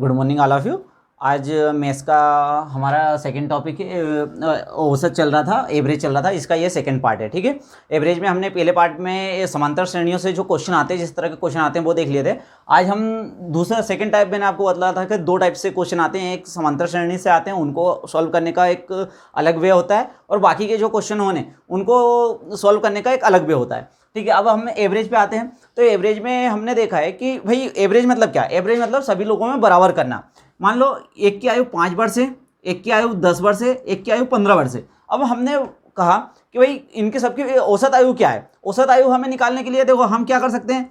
Good morning all of you. आज maths का हमारा सेकंड टॉपिक है, औसत चल रहा था, एवरेज चल रहा था, इसका ये सेकंड पार्ट है। ठीक है, एवरेज में हमने पहले पार्ट में समांतर श्रेणियों से जो क्वेश्चन आते हैं, जिस तरह के क्वेश्चन आते हैं वो देख लिए थे। आज हम दूसरा सेकंड टाइप मैंने आपको बताया था कि दो टाइप से क्वेश्चन आते हैं, एक समांतर श्रेणी से आते हैं, उनको सॉल्व करने का एक अलग वे होता है, और बाकी के जो क्वेश्चन होने उनको सॉल्व करने का एक अलग वे होता है। ठीक है, अब हम एवरेज पे आते हैं। तो एवरेज में हमने देखा है कि भाई एवरेज मतलब क्या? एवरेज मतलब सभी लोगों में बराबर करना। मान लो एक की आयु 5 वर्ष है, एक की आयु 10 वर्ष है, एक की आयु 15 वर्ष है। अब हमने कहा कि भाई इनके सबकी औसत आयु क्या है? औसत आयु हमें निकालने के लिए देखो हम क्या कर सकते हैं,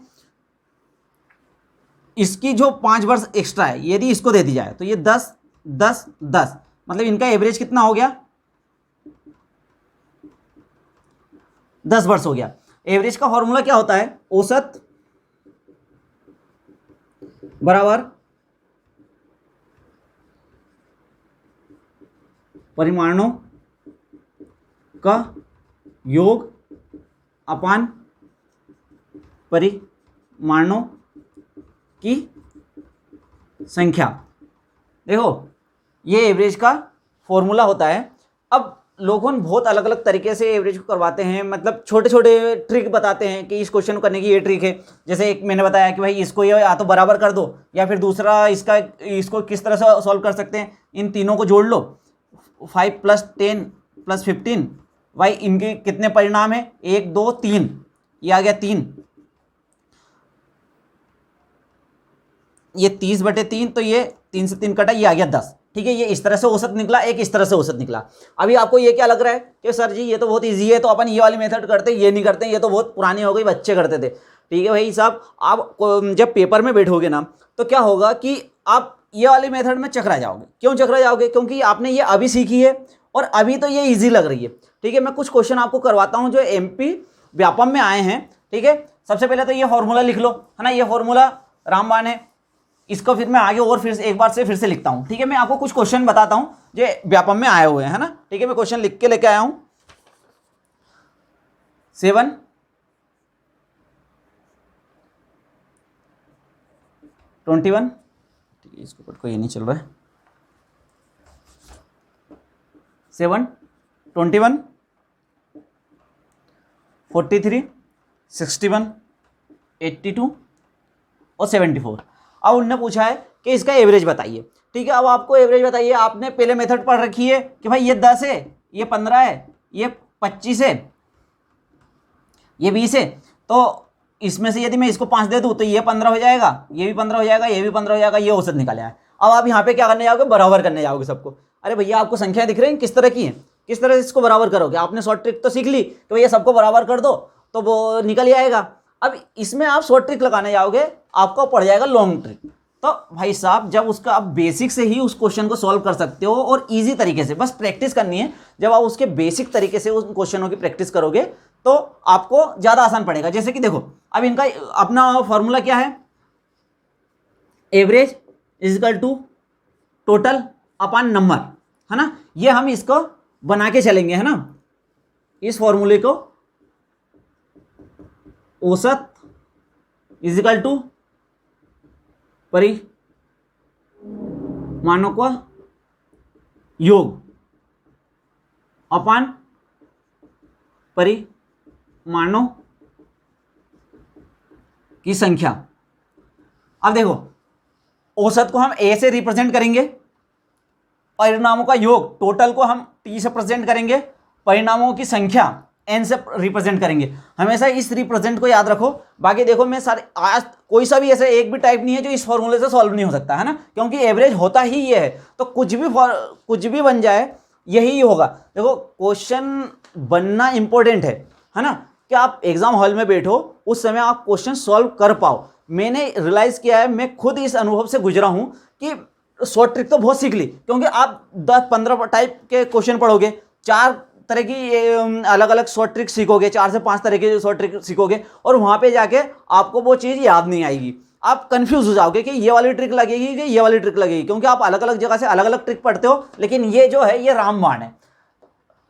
इसकी जो 5 वर्ष एक्स्ट्रा है यदि इसको दे दी जाए तो ये 10 10 10, मतलब इनका एवरेज कितना हो गया? 10 वर्ष हो गया। एवरेज का फॉर्मूला क्या होता है? औसत बराबर परिमाणों का योग अपान परिमाणों की संख्या। देखो ये एवरेज का फॉर्मूला होता है। अब लोगों बहुत अलग अलग तरीके से एवरेज को करवाते हैं, मतलब छोटे छोटे ट्रिक बताते हैं कि इस क्वेश्चन को करने की ये ट्रिक है। जैसे एक मैंने बताया कि भाई इसको ये या तो बराबर कर दो, या फिर दूसरा इसको किस तरह से सॉल्व कर सकते हैं, इन तीनों को जोड़ लो, 5 + 10 + 15। भाई इनके कितने परिणाम है? 1 2 3, ये आ गया 3, ये 30/3, तो ये 3 से 3 कटा, ये आ गया 10। ठीक है, ये इस तरह से औसत निकला, एक इस तरह से औसत निकला। अभी आपको ये क्या लग रहा है कि सर जी ये तो बहुत इजी है, तो अपन ये वाली मेथड करते, ये नहीं करते, ये तो बहुत पुरानी हो गई, बच्चे करते थे। ठीक है भाई साहब, आप जब पेपर में बैठोगे ना तो क्या होगा कि आप ये वाली मेथड में चकरा जाओगे। क्यों चकरा जाओगे? क्योंकि आपने ये अभी सीखी है और अभी तो ये ईजी लग रही है। ठीक है, मैं कुछ क्वेश्चन आपको करवाता हूँ जो MP व्यापम में आए हैं। ठीक है, सबसे पहले तो ये फॉर्मूला लिख लो, है ना, ये फॉर्मूला रामबाण है। इसको फिर मैं आगे और फिर से एक बार से फिर से लिखता हूँ। ठीक है, मैं आपको कुछ क्वेश्चन बताता हूँ जो व्यापम में आए हुए हैं, है ना। ठीक है, मैं क्वेश्चन लिख के लेके आया हूँ। 7 21, ठीक है, इसके ऊपर कोई ये नहीं चल रहा है। 7 21 43 61 82 और 74। अब उनने पूछा है कि इसका एवरेज बताइए। ठीक है, अब आपको एवरेज बताइए। आपने पहले मेथड पढ़ रखी है कि भाई ये 10 है, ये 15 है, ये 25 है, ये 20 है, तो इसमें से यदि मैं इसको 5 दे दूं तो ये 15 हो जाएगा, ये भी 15 हो जाएगा, ये भी 15 हो जाएगा, ये औसत निकाला है। अब आप यहाँ पे क्या करने जाओगे? बराबर करने जाओगे सबको। अरे भैया आपको संख्याएं दिख रही हैं किस तरह की हैं, किस तरह से इसको बराबर करोगे? आपने शॉर्ट ट्रिक तो सीख ली कि भैया सबको बराबर कर दो तो वो निकल ही आएगा। अब इसमें आप शॉर्ट ट्रिक लगाने जाओगे, आपको पड़ जाएगा लॉन्ग ट्रिक। तो भाई साहब जब उसका आप बेसिक से ही उस क्वेश्चन को सॉल्व कर सकते हो और इजी तरीके से, बस प्रैक्टिस करनी है। जब आप उसके बेसिक तरीके से उस क्वेश्चनों की प्रैक्टिस करोगे तो आपको ज़्यादा आसान पड़ेगा। जैसे कि देखो अब इनका अपना फॉर्मूला क्या है? Average equal to total upon number, है ना। ये हम इसको बना के चलेंगे, है ना, इस फॉर्मूले को। औसत इक्वल टू परिमाणों का योग अपान परिमाणों की संख्या। अब देखो औसत को हम A से रिप्रेजेंट करेंगे, परिणामों का योग टोटल को हम T से प्रेजेंट करेंगे, परिणामों की संख्या N से रिप्रेजेंट करेंगे। हमेशा इस रिप्रेजेंट को याद रखो। बाकी देखो मैं सारे आज कोई सा भी ऐसे एक भी टाइप नहीं है जो इस फॉर्मूले से सॉल्व नहीं हो सकता, है ना, क्योंकि एवरेज होता ही ये है। तो कुछ भी बन जाए यही होगा। देखो क्वेश्चन बनना इंपॉर्टेंट है ना, कि आप एग्जाम हॉल में बैठो उस समय आप क्वेश्चन सॉल्व कर पाओ। मैंने रियलाइज किया है, मैं खुद इस अनुभव से गुजरा हूं कि शॉर्ट ट्रिक तो बहुत सीख ली, क्योंकि आप 10-15 टाइप के क्वेश्चन पढ़ोगे, 4 तरह की अलग अलग शॉर्ट ट्रिक सीखोगे, 4 से 5 तरह की शॉर्ट ट्रिक सीखोगे, और वहां पे जाके आपको वो चीज़ याद नहीं आएगी। आप कंफ्यूज हो जाओगे कि ये वाली ट्रिक लगेगी कि ये वाली ट्रिक लगेगी, क्योंकि आप अलग अलग जगह से अलग अलग ट्रिक पढ़ते हो। लेकिन ये जो है ये रामबाण है।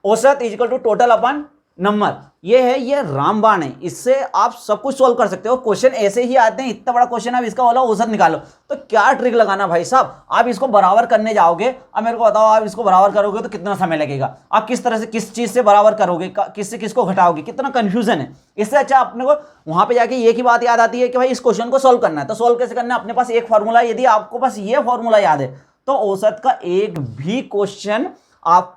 औसत equal to total upon number, ये है, ये रामबाण है, इससे आप सब कुछ सोल्व कर सकते हो। क्वेश्चन ऐसे ही आते हैं, इतना बड़ा क्वेश्चन है, अब इसका वाला औसत निकालो, तो क्या ट्रिक लगाना भाई साहब, आप इसको बराबर करने जाओगे। अब मेरे को बताओ, आप इसको बराबर करोगे तो कितना समय लगेगा, आप किस तरह से किस चीज से बराबर करोगे, किससे किसको घटाओगे, कितना कंफ्यूजन है। इससे अच्छा अपने को वहां पे जाके एक ही बात याद आती है कि भाई इस क्वेश्चन को सोल्व करना है, तो सोल्व कैसे करना है, अपने पास एक फॉर्मूला, यदि आपको पास ये फॉर्मूला याद है तो औसत का एक भी क्वेश्चन आप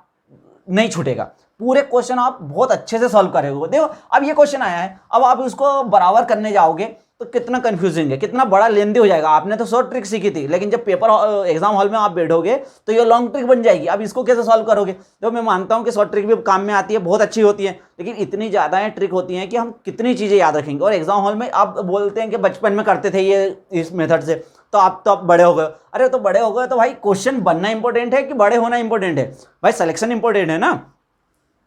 नहीं छूटेगा, पूरे क्वेश्चन आप बहुत अच्छे से सॉल्व करोगे। देखो अब ये क्वेश्चन आया है, अब आप इसको बराबर करने जाओगे तो कितना कंफ्यूजिंग है, कितना बड़ा लेंदी हो जाएगा। आपने तो शॉर्ट ट्रिक सीखी थी, लेकिन जब पेपर एग्जाम हॉल में आप बैठोगे तो ये लॉन्ग ट्रिक बन जाएगी। अब इसको कैसे सॉल्व करोगे। तो मैं मानता हूं कि शॉर्ट ट्रिक भी काम में आती है, बहुत अच्छी होती है, लेकिन इतनी ज़्यादा ट्रिक होती है कि हम कितनी चीज़ें याद रखेंगे। और एग्जाम हॉल में आप बोलते हैं कि बचपन में करते थे ये इस मेथड से, तो आप बड़े हो गए। अरे तो बड़े हो गए तो भाई क्वेश्चन बनना इंपॉर्टेंट है कि बड़े होना इंपॉर्टेंट है, भाई सिलेक्शन इंपॉर्टेंट है ना।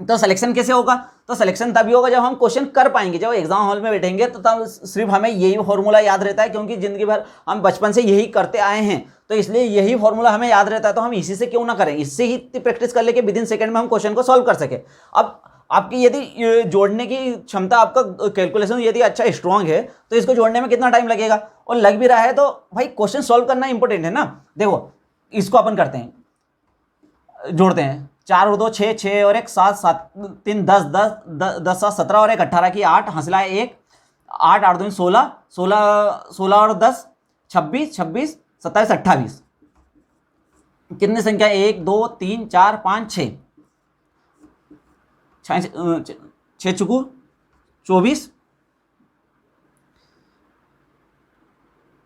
तो सिलेक्शन कैसे होगा, तो सिलेक्शन तभी होगा जब हम क्वेश्चन कर पाएंगे, जब एग्जाम हॉल में बैठेंगे तो तब सिर्फ हमें यही फॉर्मूला याद रहता है, क्योंकि जिंदगी भर हम बचपन से यही करते आए हैं, तो इसलिए यही फॉर्मूला हमें याद रहता है। तो हम इसी से क्यों ना करें, इससे ही प्रैक्टिस कर ले कि विदिन सेकंड में हम क्वेश्चन को सॉल्व कर सके। अब आपकी यदि जोड़ने की क्षमता, आपका कैलकुलेशन यदि अच्छा स्ट्रांग है तो इसको जोड़ने में कितना टाइम लगेगा, और लग भी रहा है तो भाई क्वेश्चन सॉल्व करना इंपॉर्टेंट है ना। देखो इसको अपन करते हैं, जोड़ते हैं, 4 और 2 6, 6 और 1 7, 7 3 10, 10 7 17 और 1 18 की 8, हंसला 1 8 8 2 16, 16 और 10 26, 26 27 28, कितनी संख्या 1 2 3 4 5 6, 6 चुकू 24,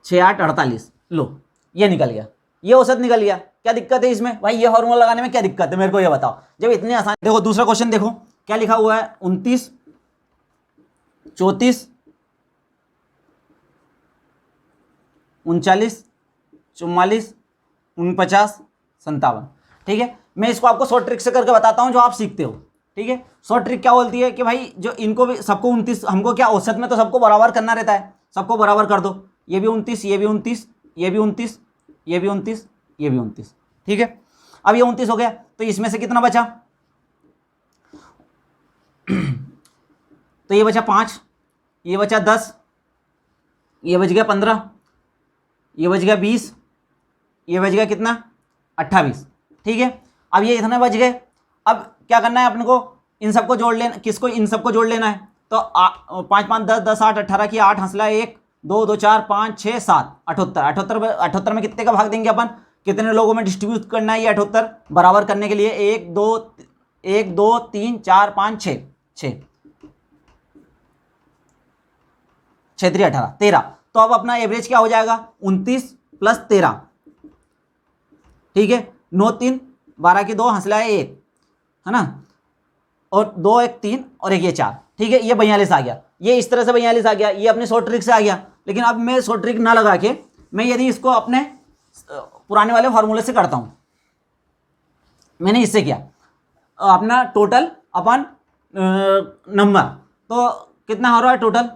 6 8 48, लो ये निकल गया, ये औसत निकल गया। क्या दिक्कत है इसमें भाई, ये फॉर्मूला लगाने में क्या दिक्कत है, मेरे को ये बताओ, जब इतनी आसान। देखो दूसरा क्वेश्चन देखो क्या लिखा हुआ है, 29 34 39 44 49 57। ठीक है, मैं इसको आपको शॉर्ट ट्रिक से करके बताता हूं जो आप सीखते हो। ठीक है, शॉर्ट ट्रिक क्या बोलती है कि भाई जो इनको भी सबको 29, हमको क्या औसत में तो सबको बराबर करना रहता है, सबको बराबर कर दो, ये भी 29 ये भी 29 ये भी 29 ये भी 29 ये भी 29। ठीक है, अब ये 29 हो गया, तो इसमें से कितना बचा, तो ये बचा 5, ये बचा 10, ये बच गया 15, ये बच गया 20, ये बच गया कितना 28। ठीक है, अब ये इतने बच गए, अब क्या करना है अपने को, इन सबको जोड़ लेना, किसको, इन सबको जोड़ लेना है। तो 5 5 10 10 8 18 की 8, हंसला 1 2 2 4 5 6 7 78, 78 में कितने का भाग देंगे अपन, कितने लोगों में डिस्ट्रीब्यूट करना है ये 78 बराबर करने के लिए, 1 2 3 4 5 6 6 6 3 18 13। तो अब अपना एवरेज क्या हो जाएगा, 29 + 13। ठीक है, 9 3 12 की 2, हंसला 1 है ना, और 2 1 3 और 1 ये 4। ठीक है, ये 42 आ गया, ये इस तरह से 42 आ गया, ये अपने शॉर्ट ट्रिक से आ गया। लेकिन अब मैं शॉर्ट ट्रिक ना लगा के मैं यदि इसको अपने पुराने वाले फार्मूले से करता हूं, मैंने इससे किया अपना टोटल अपन नंबर, तो कितना हो रहा है टोटल,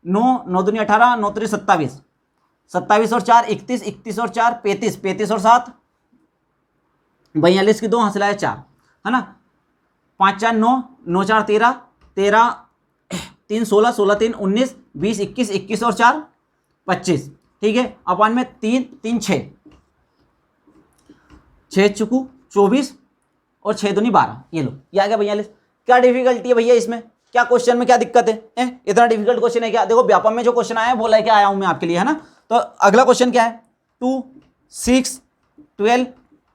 9 9 दूनी 18 9 3 27, 27 और 4 31, 31 और 4 35, 35 और 7 42 की 2, हंसला 4 है ना, 5 4 9 9 4 13 13 3 16 16 3 19 20 21 21 और 4 25। ठीक है, अपन में 3 3 6 6 चुकू 24 और 6 दूनी 12, ये लो ये आ गया 42। क्या डिफिकल्टी है भैया इसमें, क्या क्वेश्चन में क्या दिक्कत है, इतना डिफिकल्ट क्वेश्चन है क्या। देखो व्यापम में जो क्वेश्चन आया है वो लेके आया हूं मैं आपके लिए, है ना। तो अगला क्वेश्चन क्या है, 2 6 12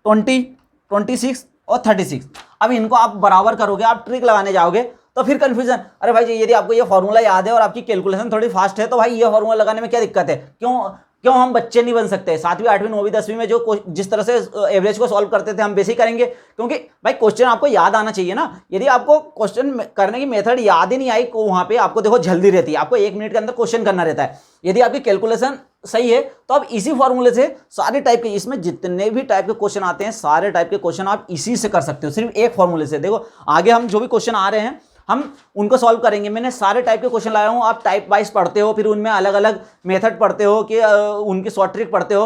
20 26 और 36। अब इनको आप बराबर करोगे, आप ट्रिक लगाने जाओगे तो फिर कंफ्यूजन, अरे भाई यदि आपको ये फॉर्मूला याद है और आपकी कैलकुलेशन थोड़ी फास्ट है तो भाई ये फॉर्मूला लगाने में क्या दिक्कत है, क्यों हम बच्चे नहीं बन सकते। 7वीं 8वीं 9वीं 10वीं में जो जिस तरह से एवरेज को सॉल्व करते थे हम वैसे ही करेंगे, क्योंकि भाई क्वेश्चन आपको याद आना चाहिए ना। यदि आपको क्वेश्चन करने की मेथड याद ही नहीं आई, वहां पे आपको देखो जल्दी रहती है, आपको 1 मिनट के अंदर क्वेश्चन करना रहता है। यदि आपकी कैलकुलेशन सही है तो आप इसी फॉर्मूले से सारे टाइप के, इसमें जितने भी टाइप के क्वेश्चन आते हैं सारे टाइप के क्वेश्चन आप इसी से कर सकते हो, सिर्फ एक फॉर्मूले से। देखो आगे हम जो भी क्वेश्चन आ रहे हैं हम उनको सॉल्व करेंगे। मैंने सारे टाइप के क्वेश्चन लाया हूं, आप टाइप वाइज पढ़ते हो, फिर उनमें अलग अलग मेथड पढ़ते हो कि उनकी शॉर्ट ट्रिक पढ़ते हो।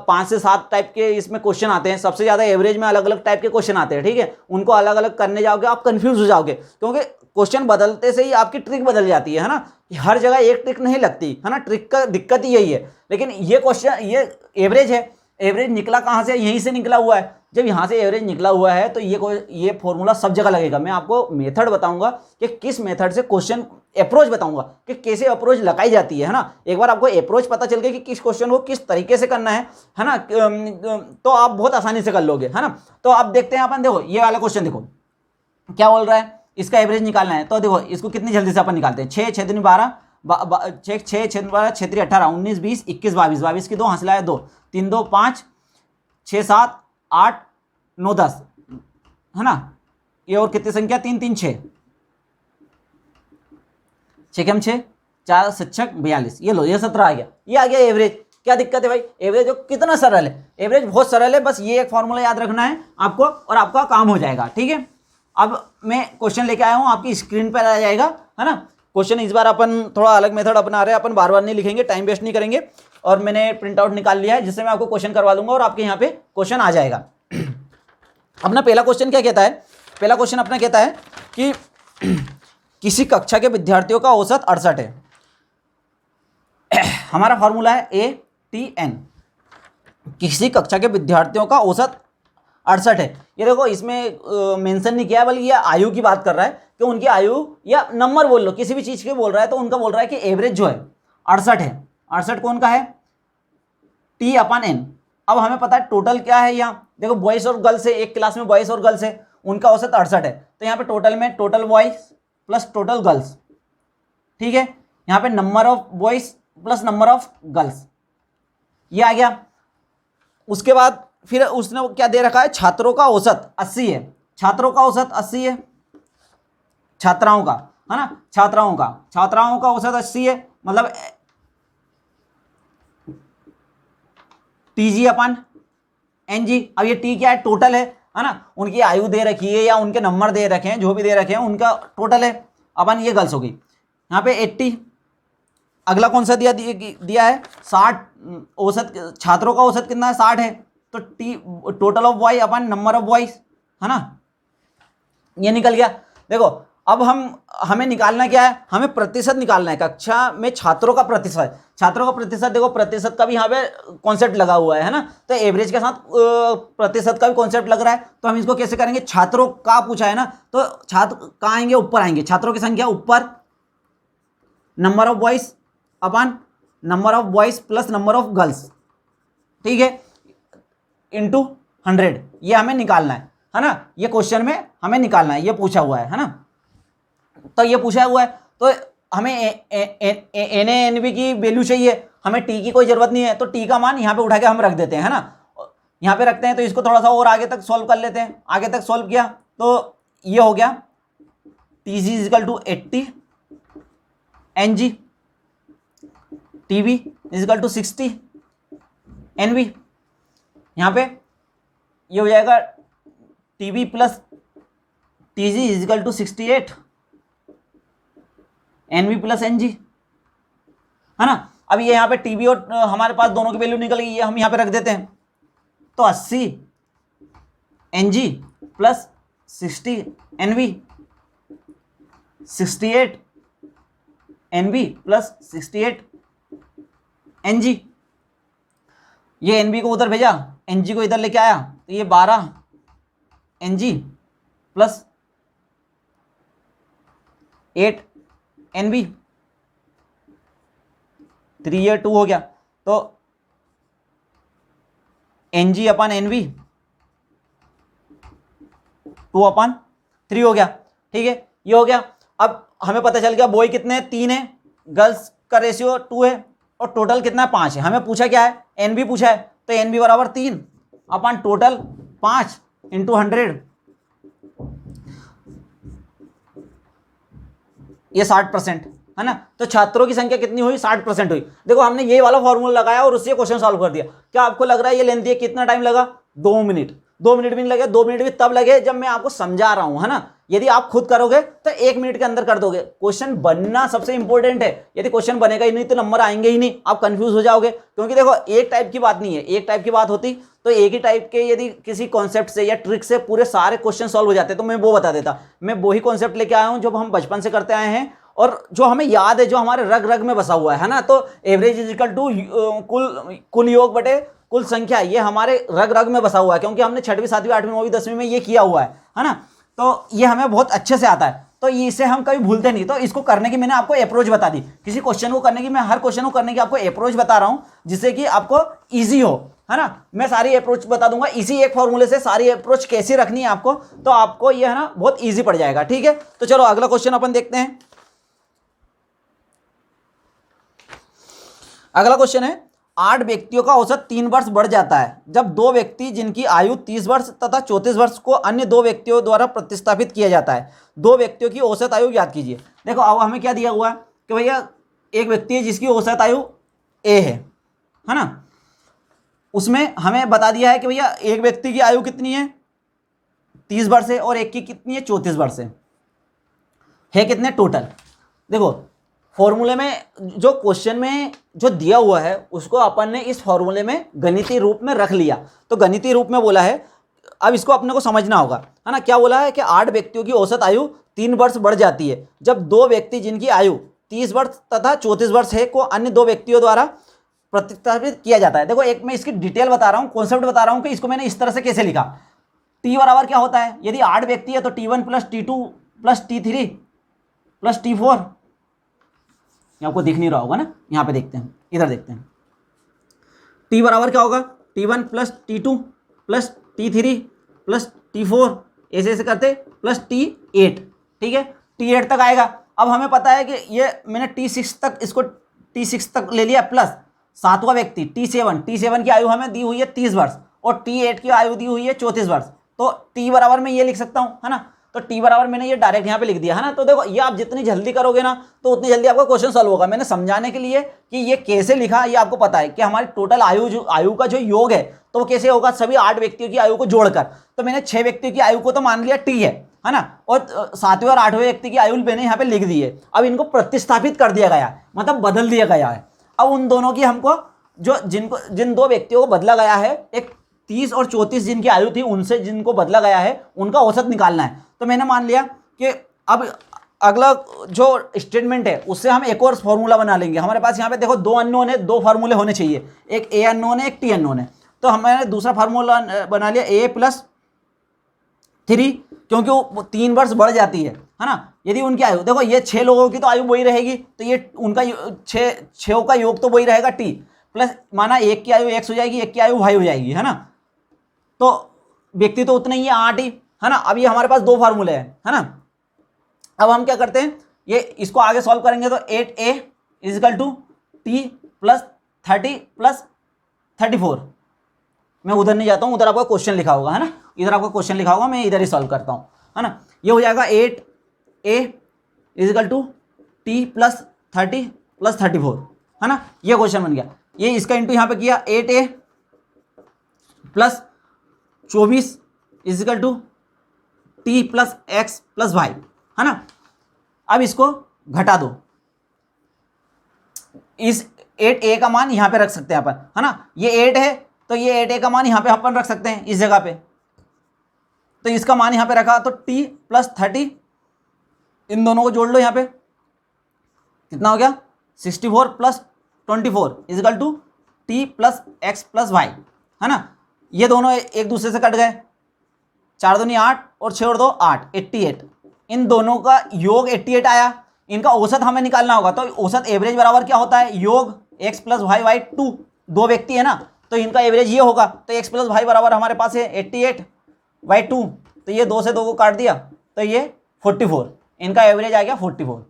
5 से 7 टाइप के इसमें क्वेश्चन आते हैं, सबसे ज्यादा एवरेज में अलग अलग टाइप के क्वेश्चन आते हैं। ठीक है, उनको अलग अलग करने जाओगे आप कंफ्यूज हो जाओगे, क्योंकि क्वेश्चन बदलते से ही आपकी ट्रिक बदल जाती है ना, हर जगह एक ट्रिक नहीं लगती है ना, ट्रिक का दिक्कत ही यही है। लेकिन ये क्वेश्चन ये एवरेज है, एवरेज निकला कहाँ से, यहीं से निकला हुआ है। जब यहाँ से एवरेज निकला हुआ है तो ये फॉर्मूला सब जगह लगेगा। मैं आपको मेथड बताऊंगा कि किस मेथड से क्वेश्चन अप्रोच बताऊंगा कि कैसे अप्रोच लगाई जाती है ना। एक बार आपको अप्रोच पता चल गया कि किस क्वेश्चन को किस तरीके से करना है ना, तो आप बहुत आसानी से कर लोगे, है ना। तो आप देखते हैं अपन, देखो ये वाला क्वेश्चन देखो क्या बोल रहा है, इसका एवरेज निकालना है। तो देखो इसको कितनी जल्दी से अपन निकालते हैं, 6 6 दूनी 12, 6 6 6 12 6 3 18 19 20 21 22, 22 की 2 हासिल आया 2, 3 2 5 6 7 8 9 10, है ना। ये और कितनी संख्या, 3 3 6, 6 कम 6 4 7 42, ये लो ये 17 आ गया, ये आ गया एवरेज। क्या दिक्कत है भाई, एवरेज जो कितना सरल है, एवरेज बहुत सरल है, बस ये एक फॉर्मूला याद रखना है आपको और आपका काम हो जाएगा, ठीक है। अब मैं क्वेश्चन लेके आया हूँ, आपकी स्क्रीन पर आ जाएगा, है ना। क्वेश्चन इस बार अपन थोड़ा अलग मेथड अपना रहे हैं, अपन बार बार नहीं लिखेंगे, टाइम वेस्ट नहीं करेंगे। और मैंने प्रिंट आउट निकाल लिया है जिससे मैं आपको क्वेश्चन करवा दूंगा और आपके यहाँ पे क्वेश्चन आ जाएगा। अपना पहला क्वेश्चन क्या कहता है, पहला क्वेश्चन अपना कहता है कि किसी कक्षा के विद्यार्थियों का औसत 68 है। हमारा फॉर्मूला है ATN, किसी कक्षा के विद्यार्थियों का औसत 68 है। ये देखो इसमें मेंशन नहीं किया है, बल्कि ये आयु की बात कर रहा है कि उनकी आयु या नंबर बोल लो, किसी भी चीज़ के बोल रहा है तो उनका बोल रहा है कि एवरेज जो है 68 है। 68 कौन का है, T/N। अब हमें पता है टोटल क्या है, यहाँ देखो बॉयज़ और गर्ल्स है, एक क्लास में बॉयज़ और गर्ल्स है, उनका औसत 68 है। तो यहाँ पे टोटल में total boys plus total girls, ठीक है। यहाँ पे number of boys plus number of girls, ये आ गया। उसके बाद फिर उसने क्या दे रखा है, छात्रों का औसत 80 है, छात्रों का औसत 80 है, छात्राओं का, है ना, छात्राओं का औसत 80 है, मतलब TG/NG। अब ये T क्या है, टोटल है ना, उनकी आयु दे रखी है या उनके नंबर दे रखे हैं, जो भी दे रखे हैं उनका टोटल है। अपन ये गर्ल्स हो गई, यहाँ पे 80। अगला कौन सा दिया है 60, औसत छात्रों का औसत कितना है 60 है, तो T total of boy upon number of boys, है ना, ये निकल गया। देखो अब हमें निकालना क्या है, हमें प्रतिशत निकालना है, कक्षा में छात्रों का प्रतिशत। छात्रों का प्रतिशत, देखो प्रतिशत का भी यहाँ पे कॉन्सेप्ट लगा हुआ है ना, तो एवरेज के साथ प्रतिशत का भी कॉन्सेप्ट लग रहा है। तो हम इसको कैसे करेंगे, छात्रों का पूछा है ना, तो छात्र कहाँ आएंगे, ऊपर आएंगे, छात्रों की संख्या ऊपर, number of boys upon number of boys plus number of girls, ठीक है, इंटू 100, ये हमें निकालना है ना। ये क्वेश्चन में हमें निकालना है, ये पूछा हुआ है ना, तो ये पूछा हुआ है तो हमें NA/NB की वैल्यू चाहिए, हमें T की कोई जरूरत नहीं है, तो T का मान यहाँ पे उठा के हम रख देते हैं, है ना, यहाँ पे रखते हैं। तो इसको थोड़ा सा और आगे तक सॉल्व कर लेते हैं, आगे तक सॉल्व किया तो ये हो गया TG = 80 NG, TB = 60 NB। यहाँ पे ये हो जाएगा TB + TG = 68 NB + NG, है ना। अब ये यहाँ पे TB और हमारे पास दोनों की वैल्यू निकल गई, ये हम यहाँ पे रख देते हैं। तो 80 NG + 60 NB, 68 NB + 68 NG। ये NB को उधर भेजा, NG को इधर लेके आया, तो ये 12 NG + 8 NB, 3 2 हो गया, तो NG/NB 2/3 हो गया, ठीक है, ये हो गया। अब हमें पता चल गया बॉय कितने हैं, 3 है, गर्ल्स का रेशियो 2 है और टोटल कितना है 5 है। हमें पूछा क्या है, NB पूछा है, तो NB = 3 अपन टोटल 5 × 100, ये 60%, है ना। तो छात्रों की संख्या कितनी हुई, 60% हुई। देखो हमने ये वाला फॉर्मूला लगाया और उससे क्वेश्चन सॉल्व कर दिया। क्या आपको लग रहा है ये लेंथ दिया कितना टाइम लगा, 2 मिनट। 2 मिनट भी नहीं लगे, 2 मिनट भी तब लगे जब मैं आपको समझा रहा हूं, है ना। यदि आप खुद करोगे तो 1 मिनट के अंदर कर दोगे। क्वेश्चन बनना सबसे इंपॉर्टेंट है। यदि क्वेश्चन बनेगा ही नहीं तो नंबर आएंगे ही नहीं, आप कंफ्यूज हो जाओगे। क्योंकि देखो एक टाइप की बात नहीं है, एक टाइप की बात होती तो एक ही टाइप के यदि किसी कॉन्सेप्ट से या ट्रिक से पूरे सारे क्वेश्चन सॉल्व हो जाते तो मैं वो बता देता। मैं वही कॉन्सेप्ट लेके आया हूं जो हम बचपन से करते आए हैं और जो हमें याद है, जो हमारे रग रग में बसा हुआ है ना। तो एवरेज इज इक्वल टू कुल योग बटे कुल संख्या, ये हमारे रग रग में बसा हुआ है, क्योंकि हमने 6वीं 7वीं 8वीं 9वीं 10वीं में ये किया हुआ है ना। तो ये हमें बहुत अच्छे से आता है, तो इसे हम कभी भूलते नहीं। तो इसको करने की मैंने आपको अप्रोच बता दी। किसी क्वेश्चन को करने की, मैं हर क्वेश्चन को करने की आपको अप्रोच बता रहा हूं जिससे कि आपको ईजी हो, है ना। मैं सारी अप्रोच बता दूंगा, इसी एक फॉर्मूले से सारी अप्रोच कैसी रखनी है आपको, तो आपको ये है ना बहुत ईजी पड़ जाएगा। ठीक है, तो चलो अगला क्वेश्चन अपन देखते हैं। अगला क्वेश्चन है, 8 व्यक्तियों का औसत 3 वर्ष बढ़ जाता है जब 2 व्यक्ति जिनकी आयु 30 वर्ष तथा 34 वर्ष को अन्य 2 व्यक्तियों द्वारा प्रतिस्थापित किया जाता है। 2 व्यक्तियों की औसत आयु ज्ञात कीजिए। देखो अब हमें क्या दिया हुआ है कि भैया एक व्यक्ति है जिसकी औसत आयु ए है ना। उसमें हमें बता दिया है कि भैया एक व्यक्ति की आयु कितनी है 30 वर्ष है और एक की कितनी है 34 वर्ष है कितने टोटल। देखो फॉर्मूले में, जो क्वेश्चन में जो दिया हुआ है उसको अपन ने इस फॉर्मूले में गणितीय रूप में रख लिया। तो गणितीय रूप में बोला है, अब इसको अपने को समझना होगा, है ना। क्या बोला है कि 8 व्यक्तियों की औसत आयु 3 वर्ष बढ़ जाती है जब 2 व्यक्ति जिनकी आयु 30 वर्ष तथा 34 वर्ष है को अन्य 2 व्यक्तियों द्वारा प्रतिस्थापित किया जाता है। देखो एक मैं इसकी डिटेल बता रहा हूँ, कॉन्सेप्ट बता रहा हूँ कि इसको मैंने इस तरह से कैसे लिखा। टी बराबर क्या होता है, यदि 8 व्यक्ति है तो T1 plus T2 plus T3 plus T4, आपको दिख नहीं रहा होगा ना, यहाँ पे देखते हैं, इधर देखते हैं। टी बराबर क्या होगा, T1 plus T2 plus T3 plus T4 ऐसे ऐसे करते प्लस T8। ठीक है, T8 तक आएगा। अब हमें पता है कि ये मैंने T6 तक, इसको T6 तक ले लिया, प्लस 7वां व्यक्ति T7 की आयु हमें दी हुई है 30 वर्ष और T8 की आयु दी हुई है 34 वर्ष। तो T बराबर मैं ये लिख सकता हूँ, है ना। तो T बराबर मैंने ये डायरेक्ट यहाँ पे लिख दिया, है ना। तो देखो ये आप जितनी जल्दी करोगे ना तो उतनी जल्दी आपका क्वेश्चन सॉल्व होगा। मैंने समझाने के लिए कि ये कैसे लिखा, ये आपको पता है कि हमारी टोटल आयु का जो योग है तो वो कैसे होगा, सभी 8 व्यक्तियों की आयु को जोड़कर। तो मैंने 6 व्यक्तियों की आयु को तो मान लिया T है ना, और 7वें और 8वें व्यक्ति की आयु मैंने यहाँ पे लिख दी है। अब इनको प्रतिस्थापित कर दिया गया है, मतलब बदल दिया गया है। अब उन दोनों की हमको जिन 2 व्यक्तियों को बदला गया है, एक 30 और 34 जिनकी आयु थी, उनसे जिनको बदला गया है उनका औसत निकालना है। तो मैंने मान लिया कि अब अगला जो स्टेटमेंट है उससे हम एक और फॉर्मूला बना लेंगे। हमारे पास यहाँ पे देखो 2 अननोन है, 2 फार्मूले होने चाहिए, एक ए अननोन है, एक टी अननोन है। तो हमने दूसरा फार्मूला बना लिया ए प्लस 3, क्योंकि वो 3 वर्ष बढ़ जाती है ना। यदि उनकी आयु, देखो ये 6 लोगों की तो आयु वही रहेगी, तो ये उनका 6 का योग तो वही रहेगा टी, प्लस माना एक की आयु x हो जाएगी, एक की आयु y हो जाएगी, है ना। तो व्यक्ति तो उतने ही है 8 ही, है ना। अब ये हमारे पास 2 फार्मूले हैं, है ना। अब हम क्या करते हैं, ये इसको आगे सॉल्व करेंगे तो 8a is equal to T plus 30 plus 34। मैं उधर नहीं जाता हूँ, उधर आपका क्वेश्चन लिखा होगा, है ना। इधर आपका क्वेश्चन लिखा होगा, मैं इधर ही सॉल्व करता हूँ, है ना। ये हो जाएगा 8a is equal to T plus 30 plus 34, है ना। ये क्वेश्चन बन गया। ये इसका इंटू यहाँ पे किया 8a plus 24 is equal to T plus X plus Y, है ना। अब इसको घटा दो, इस 8a का मान यहाँ पे रख सकते हैं अपन, है ना। ये 8 है तो ये 8a का मान यहाँ पे अपन रख सकते हैं इस जगह पे। तो इसका मान यहाँ पे रखा तो t प्लस 30, इन दोनों को जोड़ लो, यहाँ पे कितना हो गया 64 plus 24 is equal to T plus X plus Y, है ना। ये दोनों एक दूसरे से कट गए, 4 दूनी 8 और 6 और 2 8, 88। इन दोनों का योग 88 आया। इनका औसत हमें निकालना होगा, तो औसत एवरेज बराबर क्या होता है, योग x प्लस वाई बाई 2, 2 व्यक्ति है ना, तो इनका एवरेज ये होगा। तो x प्लस वाई बराबर हमारे पास है 88 बाई 2, तो ये 2 से 2 को काट दिया तो ये 44, इनका एवरेज आ गया 44।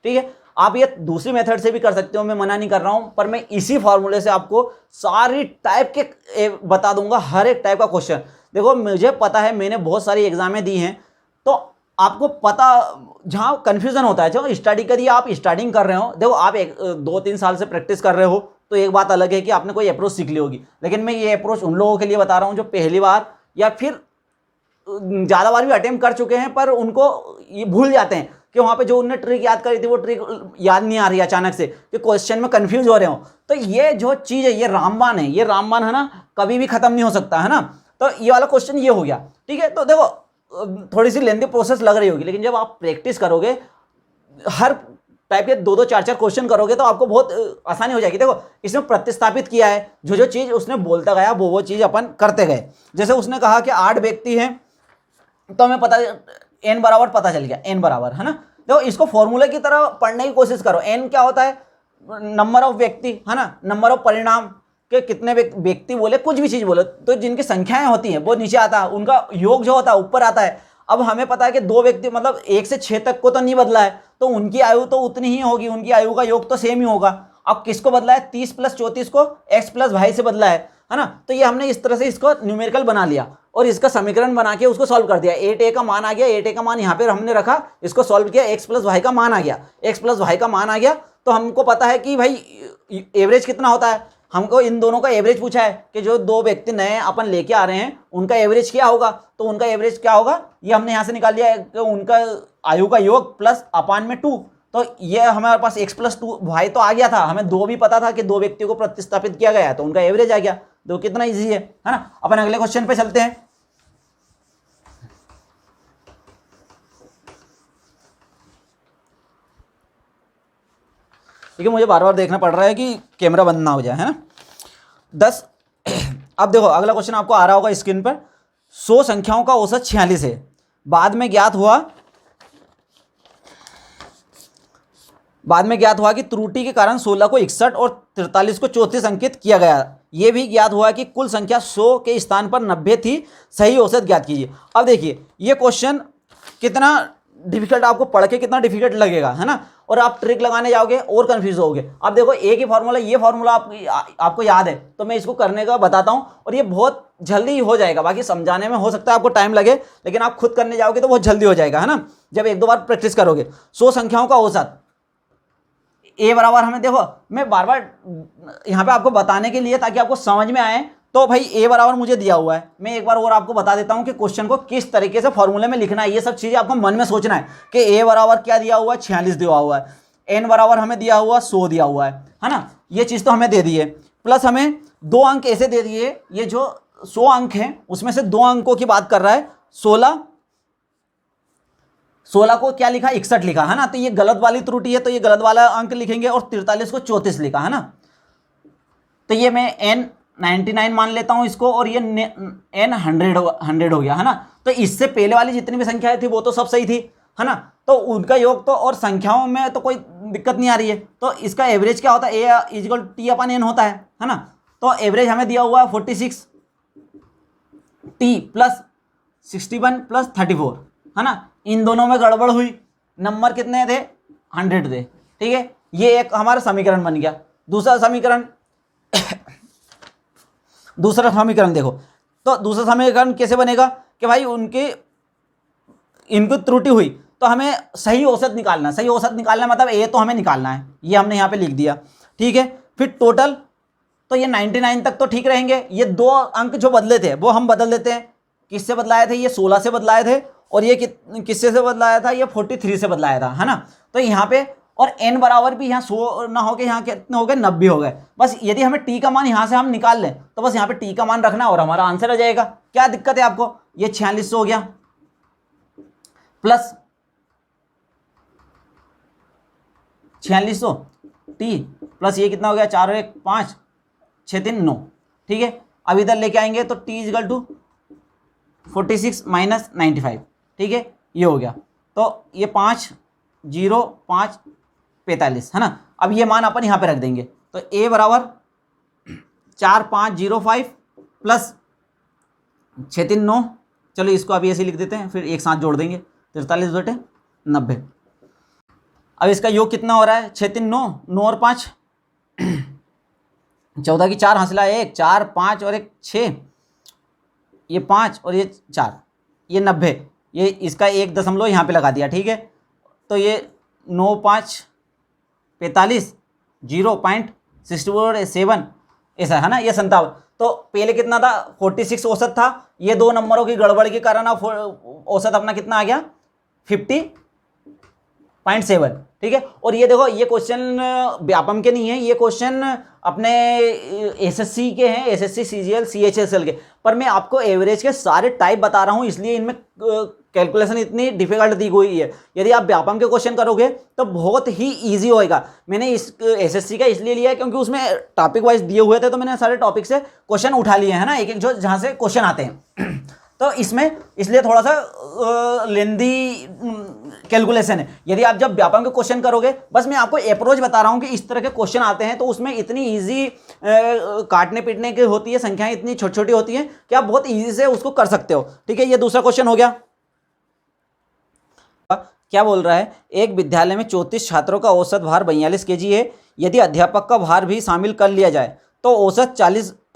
ठीक है, आप ये दूसरी मेथड से भी कर सकते हो, मैं मना नहीं कर रहा हूं, पर मैं इसी फॉर्मूले से आपको सारी टाइप के बता दूंगा, हर एक टाइप का क्वेश्चन। देखो मुझे पता है, मैंने बहुत सारी एग्जामें दी हैं, तो आपको पता जहाँ कन्फ्यूजन होता है, जो स्टडी करिए, आप स्टार्टिंग कर रहे हो, देखो आप 2-3 साल से प्रैक्टिस कर रहे हो तो एक बात अलग है कि आपने कोई अप्रोच सीख ली होगी, लेकिन मैं ये अप्रोच उन लोगों के लिए बता रहा हूँ जो पहली बार या फिर ज़्यादा बार भी अटेम्प्ट कर चुके हैं पर उनको ये भूल जाते हैं कि वहाँ पे जो उन्होंने ट्रिक याद करी थी वो ट्रिक याद नहीं आ रही अचानक से, कि क्वेश्चन में कंफ्यूज हो रहे हो। तो ये जो चीज़ है ये रामबाण है, ये रामबाण है ना, कभी भी खत्म नहीं हो सकता है ना। तो ये वाला क्वेश्चन ये हो गया, ठीक है। तो देखो थोड़ी सी लेंथी प्रोसेस लग रही होगी, लेकिन जब आप प्रैक्टिस करोगे, हर टाइप के 2-2 4-4 क्वेश्चन करोगे तो आपको बहुत आसानी हो जाएगी। देखो इसमें प्रतिस्थापित किया है, जो चीज़ उसने बोलता गया वो चीज़ अपन करते गए। जैसे उसने कहा कि 8 व्यक्ति हैं, तो हमें पता n बराबर पता चल गया, n बराबर है ना। देखो इसको फॉर्मूले की तरह पढ़ने की कोशिश करो। n क्या होता है, नंबर ऑफ व्यक्ति है ना, नंबर ऑफ परिणाम के कितने व्यक्ति बोले, कुछ भी चीज़ बोले तो जिनकी संख्याएं होती हैं वो नीचे आता है, उनका योग जो होता है ऊपर आता है। अब हमें पता है कि 2 व्यक्ति मतलब 1 से 6 तक को तो नहीं बदला है, तो उनकी आयु तो उतनी ही होगी, उनकी आयु का योग तो सेम ही होगा। अब किसको बदला है, 30 + 34 को x + y से बदला है ना। तो ये हमने इस तरह से इसको न्यूमेरिकल बना लिया और इसका समीकरण बना के उसको सॉल्व कर दिया। 8a का मान आ गया, 8a का मान यहाँ पे हमने रखा, इसको सॉल्व किया, x + y का मान आ गया, x + y का मान आ गया। तो हमको पता है कि भाई एवरेज कितना होता है। हमको इन दोनों का एवरेज पूछा है कि जो 2 व्यक्ति नए अपन लेके आ रहे हैं उनका एवरेज क्या होगा, तो उनका एवरेज क्या होगा ये हमने यहाँ से निकाल लिया है कि उनका आयु का योग प्लस अपान में 2। तो ये हमारे पास x + 2y तो आ गया था, हमें 2 भी पता था कि 2 व्यक्तियों को प्रतिस्थापित किया गया है, तो उनका एवरेज आ गया। तो कितना ईजी है ना। अपन अगले क्वेश्चन पे चलते हैं। ठीक है, मुझे बार बार देखना पड़ रहा है कि कैमरा बंद ना हो जाए, है ना। 10 अब देखो अगला क्वेश्चन आपको आ रहा होगा स्क्रीन पर। 100 संख्याओं का औसत 46 है, बाद में ज्ञात हुआ कि त्रुटि के कारण 16 को 61 और 43 को 34 अंकित किया गया। यह भी ज्ञात हुआ कि कुल संख्या 100 के स्थान पर 90 थी, सही औसत ज्ञात कीजिए। अब देखिए ये क्वेश्चन कितना डिफिकल्ट, आपको पढ़ के कितना डिफिकल्ट लगेगा, है ना। और आप ट्रिक लगाने जाओगे और कंफ्यूज होगे। अब देखो एक ही फॉर्मूला, ये फॉर्मूला आपको याद है तो मैं इसको करने का बताता हूँ और ये बहुत जल्दी हो जाएगा। बाकी समझाने में हो सकता है आपको टाइम लगे, लेकिन आप खुद करने जाओगे तो बहुत जल्दी हो जाएगा, है ना, जब 1-2 बार प्रैक्टिस करोगे। 100 संख्याओं का औसत a बराबर, हमें देखो मैं बार बार यहाँ पे आपको बताने के लिए ताकि आपको समझ में आए, तो भाई a बराबर मुझे दिया हुआ है। मैं एक बार और आपको बता देता हूँ कि क्वेश्चन को किस तरीके से फॉर्मूले में लिखना है। ये सब चीज़ें आपको मन में सोचना है कि a बराबर क्या दिया हुआ है, 46 दिया हुआ है, n बराबर हमें दिया हुआ 100 दिया हुआ है ना। ये चीज़ तो हमें दे दी है, प्लस हमें 2 अंक ऐसे दे दिए। ये जो 100 अंक हैं उसमें से 2 अंकों की बात कर रहा है। 16 को क्या लिखा, 61 लिखा, है ना। तो ये गलत वाली त्रुटि है, तो ये गलत वाला अंक लिखेंगे। और 43 को 34 लिखा, है ना। तो ये मैं n99 मान लेता हूं इसको, और ये n100 हो गया, है ना। तो इससे पहले वाली जितनी भी संख्याएं थी वो तो सब सही थी, है ना। तो उनका योग तो और संख्याओं में तो कोई दिक्कत नहीं आ रही है। तो इसका एवरेज क्या होता है, a = t/n होता है ना। तो एवरेज हमें दिया हुआ है 46 t + 61 + 34, है ना। इन दोनों में गड़बड़ हुई, नंबर कितने थे, 100 थे, ठीक है। ये एक हमारा समीकरण बन गया। दूसरा समीकरण देखो, तो दूसरा समीकरण कैसे बनेगा कि भाई इनको त्रुटि हुई तो हमें सही औसत निकालना है। सही औसत निकालना मतलब a तो हमें निकालना है, ये हमने यहाँ पे लिख दिया, ठीक है। फिर टोटल, तो ये 99 तक तो ठीक रहेंगे। ये 2 अंक जो बदले थे वो हम बदल देते हैं। किससे बदलाए थे, ये 16 से बदलाए थे, और ये किससे से बदलाया था, ये 43 से बदलाया था, है ना। तो यहाँ पे और n बराबर भी यहाँ 100 ना हो गए, यहाँ कितने हो गए, 90 हो गए। बस यदि हमें t का मान यहाँ से हम निकाल लें तो बस यहाँ पे t का मान रखना और हमारा आंसर आ जाएगा। क्या दिक्कत है आपको, ये 46 हो गया प्लस 4600 t प्लस ये कितना हो गया, 4 और 1 5, 6 3 9, ठीक है। अब इधर लेके आएंगे तो t = 46 - 95, ठीक है, ये हो गया। तो ये 5 0 5 45, है ना। अब ये मान अपन यहाँ पे रख देंगे, तो a बराबर 4505 प्लस 6 3 9, चलो इसको अभी ऐसे लिख देते हैं, फिर एक साथ जोड़ देंगे, 43 बटे 90। अब इसका योग कितना हो रहा है, 6 3 9, 9 और 5 14 की 4 हासिला 1, 4 5 और 1 6, ये 5 और ये 4, ये 90। ये इसका 1 दशमलव यहाँ पे लगा दिया, ठीक है। तो ये 9 5 45 0.64 7 ऐसा, है ना, ये 57। तो पहले कितना था, 46 औसत था, ये 2 नंबरों की गड़बड़ के कारण आप औसत अपना कितना आ गया 50.7, ठीक है। और ये देखो ये क्वेश्चन व्यापम के नहीं है, ये क्वेश्चन अपने एसएससी के हैं, एसएससी सीजीएल सीएचएसएल के। पर मैं आपको एवरेज के सारे टाइप बता रहा हूं, इसलिए इनमें कैलकुलेशन इतनी डिफिकल्ट दी हुई है। यदि आप व्यापम के क्वेश्चन करोगे तो बहुत ही इजी होएगा। मैंने इस एसएससी का इसलिए लिया है क्योंकि उसमें टॉपिक वाइज दिए हुए थे, तो मैंने सारे टॉपिक से क्वेश्चन उठा लिए हैं ना, एक एक जो जहां से क्वेश्चन आते हैं। तो इसमें इसलिए थोड़ा सा लेंदी कैलकुलेशन है। यदि आप जब व्यापम के क्वेश्चन करोगे, बस मैं आपको अप्रोच बता रहा हूं कि इस तरह के क्वेश्चन आते हैं, तो उसमें इतनी इजी काटने पीटने की होती है, संख्याएं इतनी छोटी छोटी होती हैं कि आप बहुत इजी से उसको कर सकते हो, ठीक है। ये दूसरा क्वेश्चन हो गया। क्या बोल रहा है, एक विद्यालय में 34 छात्रों का औसत भार 42 केजी है। यदि अध्यापक का भार भी शामिल कर लिया जाए तो औसत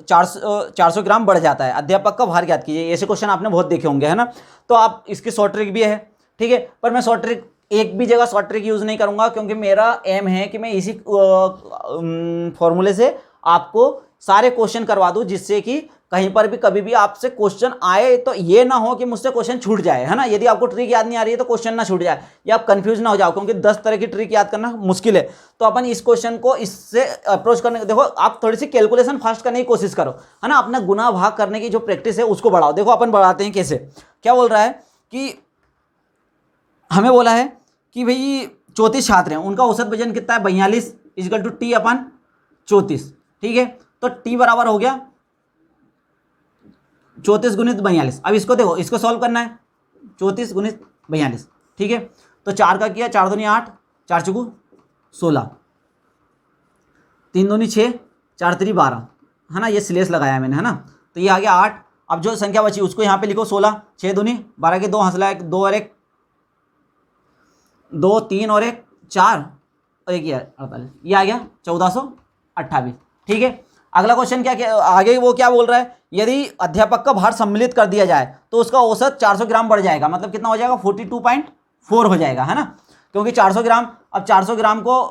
400 ग्राम बढ़ जाता है। अध्यापक का भार ज्ञात कीजिए। ऐसे क्वेश्चन आपने बहुत देखे होंगे, है ना। तो आप इसकी शॉर्ट ट्रिक भी है, ठीक है। पर मैं शॉर्ट ट्रिक एक भी जगह शॉर्ट ट्रिक यूज नहीं करूंगा, क्योंकि मेरा एम है कि मैं इसी फॉर्मूले से आपको सारे क्वेश्चन करवा दूं, जिससे कि कहीं पर भी कभी भी आपसे क्वेश्चन आए तो ये ना हो कि मुझसे क्वेश्चन छूट जाए, है ना। यदि आपको ट्रिक याद नहीं आ रही है तो क्वेश्चन ना छूट जाए या आप कंफ्यूज ना हो जाओ, क्योंकि 10 तरह की ट्रिक याद करना मुश्किल है। तो अपन इस क्वेश्चन को इससे अप्रोच करने, देखो आप थोड़ी सी कैलकुलेशन फास्ट करने की कोशिश करो, है ना। अपना गुना भाग करने की जो प्रैक्टिस है उसको बढ़ाओ। देखो अपन बढ़ाते हैं कैसे। क्या बोल रहा है कि हमें बोला है कि भाई 34 छात्र हैं, उनका औसत वजन कितना है 42 इक्वल टू टी अपन 34, ठीक है। तो टी बराबर हो गया 34 गुणित 42। अब इसको देखो, इसको सॉल्व करना है 34 गुणित 42, ठीक है। तो 4 का किया, 4 दूनी 8, 4 चौकू 16, 3 दूनी 6, 4 3 12, है ना। ये स्लेस लगाया मैंने, है ना। तो ये आ गया 8। अब जो संख्या बची उसको यहाँ पे लिखो 16, 6 दूनी 12 के 2 हंसला 1, 2 और 1 2, 3 और 1 4 और 1 48, ये आ गया 1428, ठीक है। अगला क्वेश्चन क्या आगे वो क्या बोल रहा है, यदि अध्यापक का भार सम्मिलित कर दिया जाए तो उसका औसत 400 ग्राम बढ़ जाएगा। मतलब कितना हो जाएगा 42.4 हो जाएगा, है ना। क्योंकि 400 ग्राम, अब 400 ग्राम को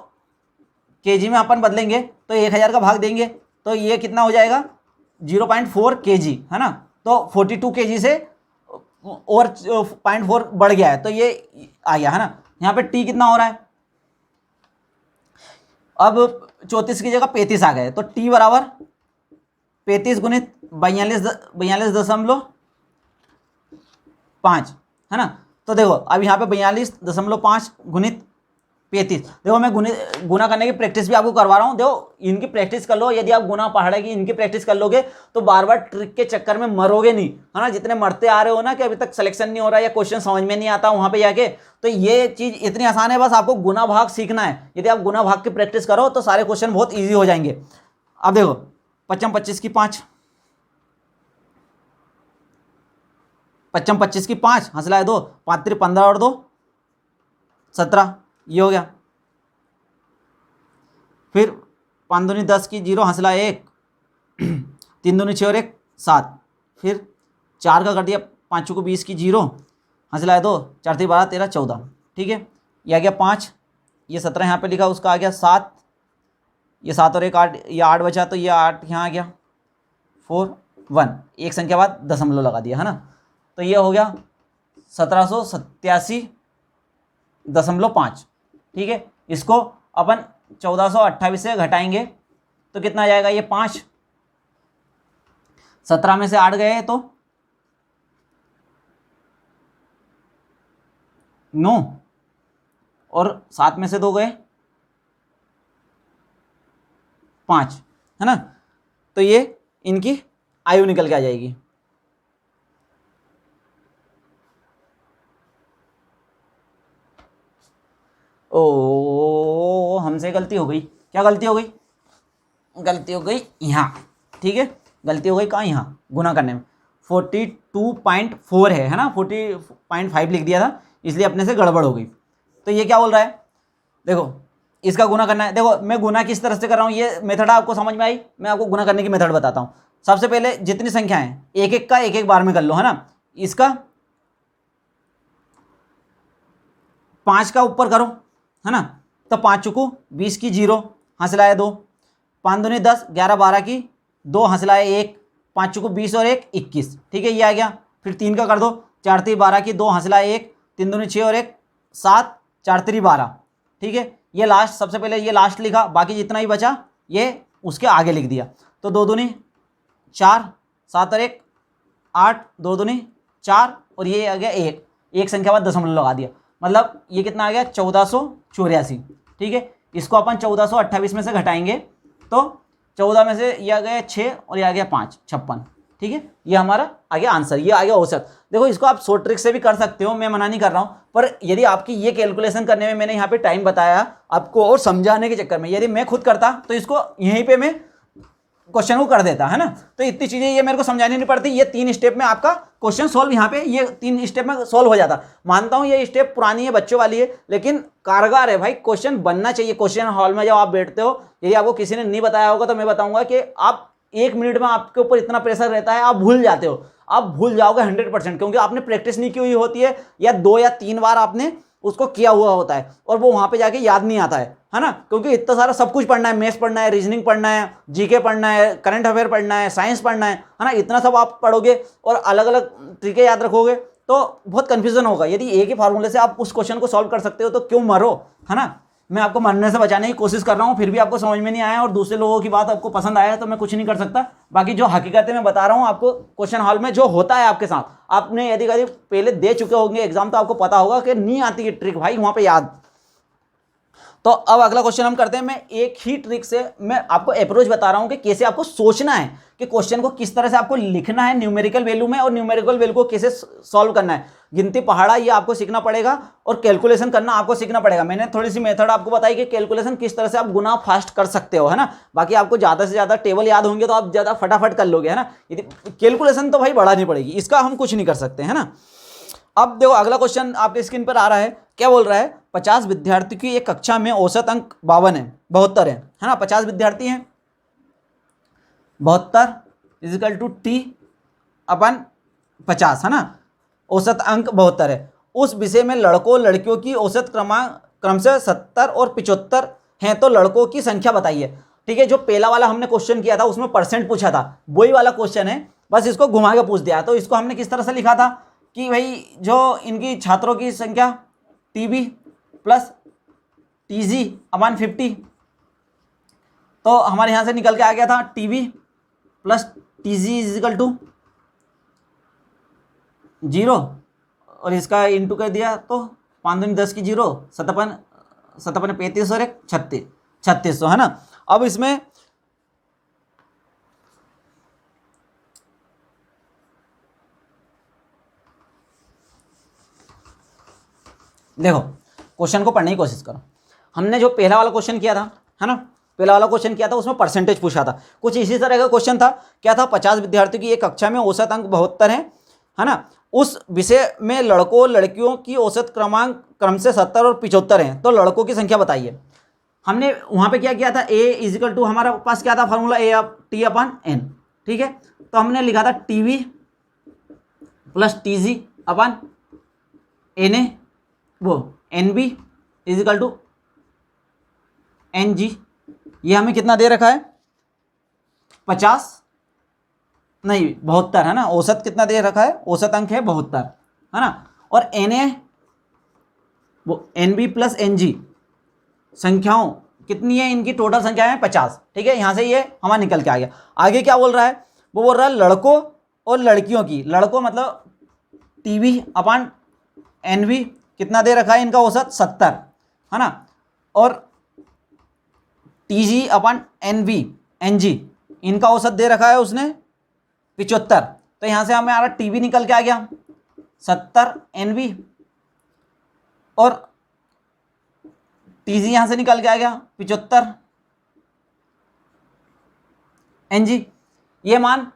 केजी में अपन बदलेंगे तो 1000 का भाग देंगे तो ये कितना हो जाएगा 0.4 केजी, है ना। तो 42 केजी से और 0.4 बढ़ गया है, तो ये आ गया, है ना। यहाँ पे टी कितना हो रहा है, अब 34 की जगह 35 आ गए, तो टी बराबर 35 गुणित 42.5, है ना। तो देखो अब यहाँ पे 42.5 गुणित 35, देखो मैं गुना करने की प्रैक्टिस भी आपको करवा रहा हूँ। देखो इनकी प्रैक्टिस कर लो, यदि आप गुना पहाड़े की इनकी प्रैक्टिस कर लोगे तो बार बार ट्रिक के चक्कर में मरोगे नहीं, है ना। जितने मरते आ रहे हो ना कि अभी तक सिलेक्शन नहीं हो रहा या क्वेश्चन समझ में नहीं आता वहाँ पे जाके, तो ये चीज़ इतनी आसान है, बस आपको गुना भाग सीखना है। यदि आप गुना भाग की प्रैक्टिस करो तो सारे क्वेश्चन बहुत ईजी हो जाएंगे। अब देखो 55 25 की 5, 55 25 की 5 हंसला है 2, 5 3 15 और 2 17, ये हो गया। फिर 5 दूनी 10 की 0 हंसला 1, 3 दूनी 6 और 1 7, फिर 4 का कर दिया 5 को 20 की 0 हंसला है 2, 4 3 12 13 14, ठीक है। ये आ गया 5, ये 17 यहाँ पे लिखा, उसका आ गया 7, ये 7 और 1 8, ये 8 बचा तो ये 8 यहाँ आ गया 4 1, एक संख्या बाद दशमलव लगा दिया, है ना। तो ये हो गया 1787.5, ठीक है। इसको अपन 1428 से घटाएंगे तो कितना आ जाएगा, ये 5, 17 में से 8 गए तो 9 और 7 में से 2 गए 5, है ना। तो ये इनकी आयु निकल के आ जाएगी। ओ हमसे गलती हो गई, क्या गलती हो गई, गलती हो गई यहाँ, ठीक है। गलती हो गई कहाँ, यहाँ गुना करने में 42.4 है ना, 40.5 लिख दिया था, इसलिए अपने से गड़बड़ हो गई। तो ये क्या बोल रहा है, देखो इसका गुना करना है। देखो मैं गुना किस तरह से कर रहा हूँ, ये मेथड आपको समझ में आई। मैं आपको गुना करने की मेथड बताता हूँ। सबसे पहले जितनी संख्या है एक एक का एक एक बार में कर लो, है ना। इसका 5 का ऊपर करो, है ना। तो 5 चुकू 20 की 0 हंसलाए 2, 5 दूनी 10, 11 12 की 2 हंसलाए 1, 5 को 20 और 1 21, ठीक है, ये आ गया। फिर 3 का कर दो, 4 3 12 की 2 हंसला 1, 3 दूनी 6 और 1 7, 4 3 12, ठीक है। ये लास्ट, सबसे पहले ये लास्ट लिखा, बाकी जितना ही बचा ये उसके आगे लिख दिया। तो 2 दूनी 4, 7 और 1 8, 2 दूनी 4 और ये आ गया 1, एक संख्या बाद दशमलव लगा दिया, मतलब ये कितना आ गया 1484, ठीक है। इसको अपन 1428 में से घटाएंगे तो 14 में से ये आ गया 6 और ये आ गया 5, 56, ठीक है। ये हमारा आ गया आंसर, ये आ गया औसत। देखो इसको आप शॉर्ट ट्रिक से भी कर सकते हो, मैं मना नहीं कर रहा हूँ, पर यदि आपकी ये कैलकुलेशन करने में मैंने यहाँ पे टाइम बताया आपको और समझाने के चक्कर में, यदि मैं खुद करता तो इसको यहीं पे मैं क्वेश्चन को कर देता, है ना। तो इतनी चीजें ये मेरे को समझानी नहीं पड़ती, ये 3 स्टेप में आपका क्वेश्चन सॉल्व यहाँ पे ये 3 स्टेप में सॉल्व हो जाता। मानता हूँ ये स्टेप पुरानी है, बच्चों वाली है, लेकिन कारगर है भाई। क्वेश्चन बनना चाहिए। क्वेश्चन हॉल में जब आप बैठते हो, यदि आपको किसी ने नहीं बताया होगा तो मैं बताऊंगा कि आप 1 मिनट में आपके ऊपर इतना प्रेशर रहता है, आप भूल जाते हो, आप भूल जाओगे 100%, क्योंकि आपने प्रैक्टिस नहीं की हुई होती है, या 2 या 3 बार आपने उसको किया हुआ होता है और वो वहां पे जाके याद नहीं आता है ना। क्योंकि इतना सारा सब कुछ पढ़ना है, मैथ्स पढ़ना है, रीजनिंग पढ़ना है, जीके पढ़ना है, करंट अफेयर पढ़ना है, साइंस पढ़ना है ना। इतना सब आप पढ़ोगे और अलग अलग तरीके याद रखोगे तो बहुत कंफ्यूजन होगा। यदि एक ही फार्मूले से आप उस क्वेश्चन को सॉल्व कर सकते हो तो क्यों मरो, है ना। मैं आपको मरने से बचाने की कोशिश कर रहा हूँ, फिर भी आपको समझ में नहीं आया और दूसरे लोगों की बात आपको पसंद आया तो मैं कुछ नहीं कर सकता। बाकी जो हकीकतें मैं बता रहा हूँ आपको, क्वेश्चन हॉल में जो होता है आपके साथ, आपने यदि कभी पहले दे चुके होंगे एग्जाम तो आपको पता होगा कि नहीं आती है ट्रिक भाई वहाँ पे याद। तो अब अगला क्वेश्चन हम करते हैं। मैं एक ही ट्रिक से मैं आपको अप्रोच बता रहा हूं कि कैसे आपको सोचना है, कि क्वेश्चन को किस तरह से आपको लिखना है न्यूमेरिकल वैल्यू में, और न्यूमेरिकल वैल्यू को कैसे सॉल्व करना है। गिनती पहाड़ा ये आपको सीखना पड़ेगा और कैलकुलेशन करना आपको सीखना पड़ेगा। मैंने थोड़ी सी मेथड आपको बताई कि कैलकुलेशन किस तरह से आप गुना फास्ट कर सकते हो, है ना। बाकी आपको ज्यादा से ज्यादा टेबल याद होंगे तो आप ज्यादा फटाफट कर लोगे, है ना। यदि कैलकुलेशन तो भाई बढ़ानी पड़ेगी, इसका हम कुछ नहीं कर सकते, है ना। अब देखो अगला क्वेश्चन आपके स्क्रीन पर आ रहा है, क्या बोल रहा है, 50 विद्यार्थी की एक कक्षा में औसत अंक 72 है ना। 50 विद्यार्थी हैं, 72 इजिकल टू टी अपन 50, है ना। औसत अंक 72 है। उस विषय में लड़कों लड़कियों की औसत क्रम से 70 और 75 हैं, तो लड़कों की संख्या बताइए, ठीक है। जो पहला वाला हमने क्वेश्चन किया था उसमें परसेंट पूछा था, वही वाला क्वेश्चन है, बस इसको घुमा के पूछ दिया। तो इसको हमने किस तरह से लिखा था कि भाई जो इनकी छात्रों की संख्या टीबी प्लस टीजी अपान 50, तो हमारे यहां से निकल के आ गया था TB plus TG is equal to 0 और इसका इंटू कर दिया तो 5 दूनी 10 की 0, 57 35 और 1 36, 3600, है ना। अब इसमें देखो क्वेश्चन को पढ़ने की कोशिश करो। हमने जो पहला वाला क्वेश्चन किया था, है ना, पहला वाला क्वेश्चन किया था उसमें परसेंटेज पूछा था, कुछ इसी तरह का क्वेश्चन था। क्या था, 50 विद्यार्थियों की एक कक्षा में औसत अंक 72 है ना। उस विषय में लड़कों लड़कियों की औसत क्रम से 70 और 75 हैं, तो लड़कों की संख्या बताइए। हमने वहां पे क्या किया था, ए इजिकल टू हमारा पास क्या था formula, A T upon N, ठीक है। तो हमने लिखा था TV plus TG upon N A, वो N B is equal to N G. ये हमें कितना दे रखा है, 50 नहीं 72, है ना। औसत कितना दे रखा है, औसत अंक है 72, है ना। और एन ए वो N B plus N G संख्याओं कितनी है, इनकी टोटल संख्या है 50, ठीक है। यहां से ये हमारा निकल के आ गया। आगे क्या बोल रहा है, वो बोल रहा है लड़कों और लड़कियों की, लड़कों मतलब टीवी अपान एन बी कितना दे रखा है, इनका औसत 70, है ना। और TG upon N B N G इनका औसत दे रखा है उसने 75। तो यहां से हमें आ रहा टीवी निकल के आ गया 70 एन बी और टीजी यहां से निकल के आ गया 75 एन जी। ये मान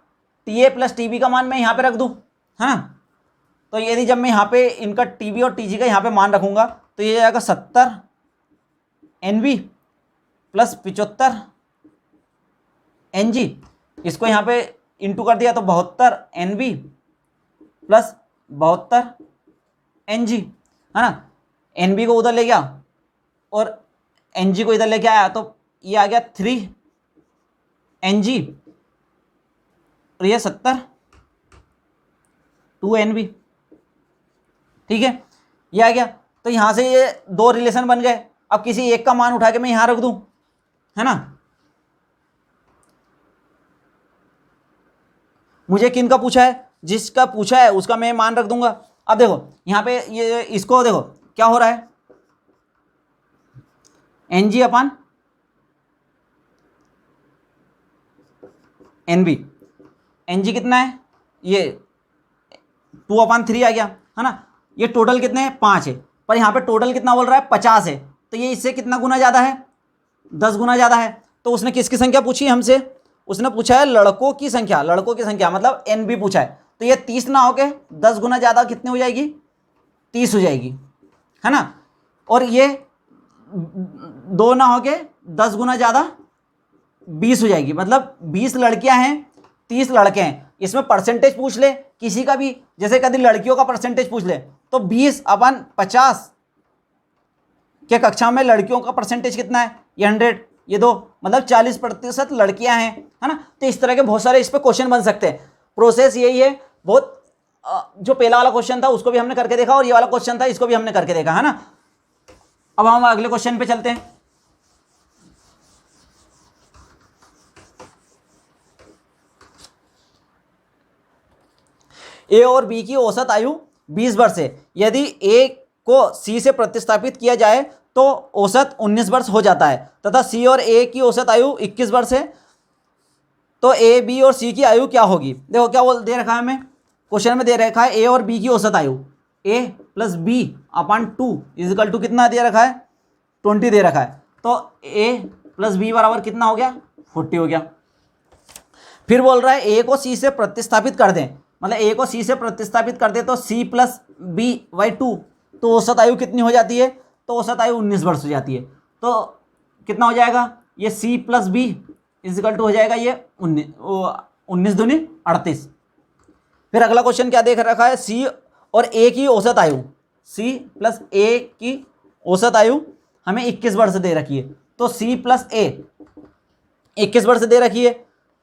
टी ए प्लस टीबी का मान मैं यहां पे रख दूं, है ना। तो यदि जब मैं यहाँ पे इनका टीबी और टीजी का यहाँ पे मान रखूंगा तो ये जाएगा 70 N B plus 75 N G. इसको यहाँ पे इंटू कर दिया तो 72 N B plus 72 N G, है ना। एन बी को उधर ले गया और एन जी को इधर लेके आया तो ये आ गया 3 एन जी। तो ये 70 2NB, ठीक है, ये आ गया। तो यहां से ये दो रिलेशन बन गए। अब किसी एक का मान उठा के मैं यहां रख दूं, है ना। मुझे किन का पूछा है, जिसका पूछा है उसका मैं मान रख दूंगा। अब देखो यहां पे ये इसको देखो क्या हो रहा है, NG अपन NB, NG कितना है, ये 2/3 आ गया, है ना। ये टोटल कितने हैं, 5 है, पर यहाँ पे टोटल कितना बोल रहा है, 50 है। तो ये इससे कितना गुना ज़्यादा है, 10 गुना ज़्यादा है। तो उसने किसकी संख्या पूछी हमसे, उसने पूछा है लड़कों की संख्या, लड़कों की संख्या मतलब NB पूछा है। तो ये 30 ना होके 10 गुना ज़्यादा कितनी हो जाएगी, 30 हो जाएगी, है ना। और ये 2 ना होके 10 गुना ज़्यादा 20 हो जाएगी, मतलब 20 लड़कियां हैं 30 लड़के हैं। इसमें परसेंटेज पूछ ले किसी का भी, जैसे कभी लड़कियों का परसेंटेज पूछ ले तो 20/50 के कक्षा में लड़कियों का परसेंटेज कितना है, ये 100, ये 2, मतलब 40% लड़कियां हैं, है ना। तो इस तरह के बहुत सारे इस पे क्वेश्चन बन सकते हैं। प्रोसेस यही है। बहुत जो पहला वाला क्वेश्चन था उसको भी हमने करके देखा, और ये वाला क्वेश्चन था इसको भी हमने करके देखा, है ना। अब हम अगले क्वेश्चन पे चलते हैं। ए और बी की औसत आयु 20 वर्ष है। यदि ए को सी से प्रतिस्थापित किया जाए तो औसत 19 वर्ष हो जाता है, तथा सी और ए की औसत आयु 21 वर्ष है। तो ए, बी और सी की आयु क्या होगी। देखो क्या बोल दे रखा है हमें, क्वेश्चन में दे रखा है ए और बी की औसत आयु, A + B/2 = कितना दे रखा है, 20 दे रखा है। तो A + B बराबर कितना हो गया, 40 हो गया। फिर बोल रहा है ए को सी से प्रतिस्थापित कर दें, मतलब ए को सी से प्रतिस्थापित कर दे तो C + B/2, तो औसत आयु कितनी हो जाती है, तो औसत आयु 19 वर्ष हो जाती है। तो कितना हो जाएगा, ये C + B = हो जाएगा ये 19 दूनी 38। फिर अगला क्वेश्चन क्या देख रखा है, सी और ए की औसत आयु, C + A की औसत आयु हमें 21 वर्ष दे रखी है। तो C + A 21 वर्ष दे रखी है,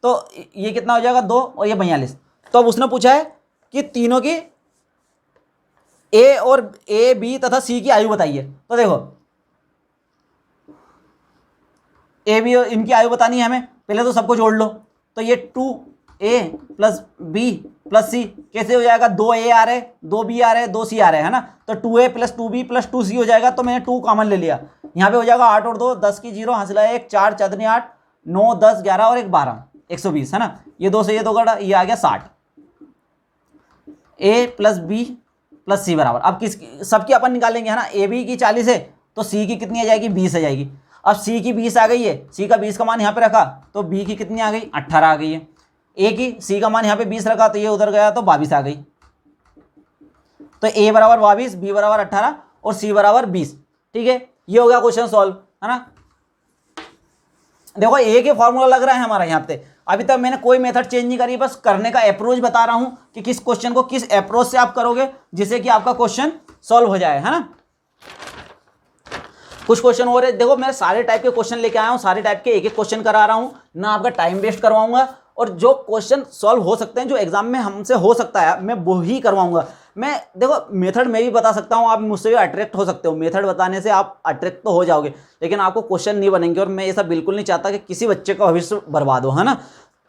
तो ये कितना हो जाएगा 2 और ये 42। तो अब उसने पूछा है कि तीनों की A, B तथा C की आयु बताइए। तो देखो A, B इनकी आयु बतानी है हमें, पहले तो सबको जोड़ लो। तो ये 2A + B + C कैसे हो जाएगा, 2A आ रहे, 2B आ रहे, 2C आ रहे, है ना। तो 2A + 2B + 2C हो जाएगा। तो मैंने 2 कॉमन ले लिया, यहाँ पे हो जाएगा 8 और 2 10 की 0 हासिल है 1, 4 4 8 9 10 11 और 1 12, 120, है ना। ये 2 से ये 2 कटा, ये आ गया 60। A + B + C बराबर, अब किस सबकी अपन निकालेंगे, है ना। ए बी की 40 है तो सी की कितनी आ जाएगी, 20 आ जाएगी। अब सी की 20 आ गई है, सी का 20 का मान यहाँ पे रखा तो बी की कितनी आ गई, 18 आ गई है। ए की सी का मान यहाँ पे 20 रखा तो ये उधर गया तो 22 आ गई। तो ए बराबर 22, बी बराबर 18 और सी बराबर 20, ठीक है। ये हो गया क्वेश्चन सॉल्व, है ना। देखो ए के फॉर्मूला लग रहा है हमारा यहाँ पे। अभी तक मैंने कोई मेथड चेंज नहीं करी, बस करने का अप्रोच बता रहा हूं कि किस क्वेश्चन को किस अप्रोच से आप करोगे जिससे कि आपका क्वेश्चन सॉल्व हो जाए, है ना। कुछ क्वेश्चन हो रहे, देखो मैं सारे टाइप के क्वेश्चन लेके आया हूं, सारे टाइप के एक एक क्वेश्चन करा रहा हूं ना, आपका टाइम वेस्ट करवाऊंगा। और जो क्वेश्चन सॉल्व हो सकते हैं, जो एग्जाम में हमसे हो सकता है, मैं वो ही करवाऊंगा। मैं देखो मेथड मैं भी बता सकता हूं, आप मुझसे भी अट्रैक्ट हो सकते हो, मेथड बताने से आप अट्रैक्ट तो हो जाओगे, लेकिन आपको क्वेश्चन नहीं बनेंगे। और मैं ऐसा बिल्कुल नहीं चाहता कि किसी बच्चे का भविष्य बर्बाद हो, है ना।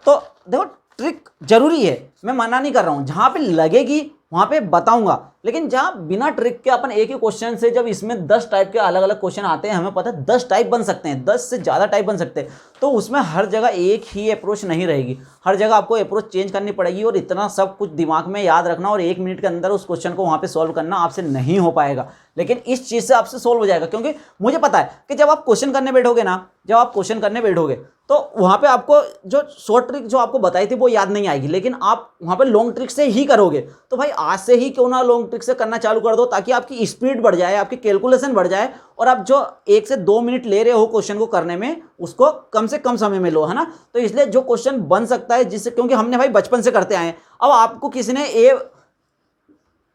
तो देखो ट्रिक जरूरी है, मैं मना नहीं कर रहा हूं, जहां पे लगेगी वहां पे बताऊंगा। लेकिन जहां बिना ट्रिक के अपन एक ही क्वेश्चन से, जब इसमें 10 टाइप के अलग अलग क्वेश्चन आते हैं, हमें पता है 10 टाइप बन सकते हैं, 10 से ज़्यादा टाइप बन सकते हैं, तो उसमें हर जगह एक ही अप्रोच नहीं रहेगी, हर जगह आपको अप्रोच चेंज करनी पड़ेगी। और इतना सब कुछ दिमाग में याद रखना और 1 मिनट के अंदर उस क्वेश्चन को वहाँ पे सॉल्व करना आपसे नहीं हो पाएगा। लेकिन इस चीज़ से आपसे सॉल्व हो जाएगा, क्योंकि मुझे पता है कि जब आप क्वेश्चन करने बैठोगे ना, जब आप क्वेश्चन करने बैठोगे तो वहाँ पे आपको जो शॉर्ट ट्रिक जो आपको बताई थी वो याद नहीं आएगी, लेकिन आप वहाँ पे लॉन्ग ट्रिक से ही करोगे। तो भाई आज से ही क्यों ना लॉन्ग ट्रिक से करना चालू कर दो, ताकि आपकी स्पीड बढ़ जाए, आपकी कैलकुलेशन बढ़ जाए, और आप जो 1 से 2 मिनट ले रहे हो क्वेश्चन को करने में, उसको कम से कम समय में लो, है ना। तो इसलिए जो क्वेश्चन बन सकता है जिससे, क्योंकि हमने भाई बचपन से करते आए हैं। अब आपको किसी ने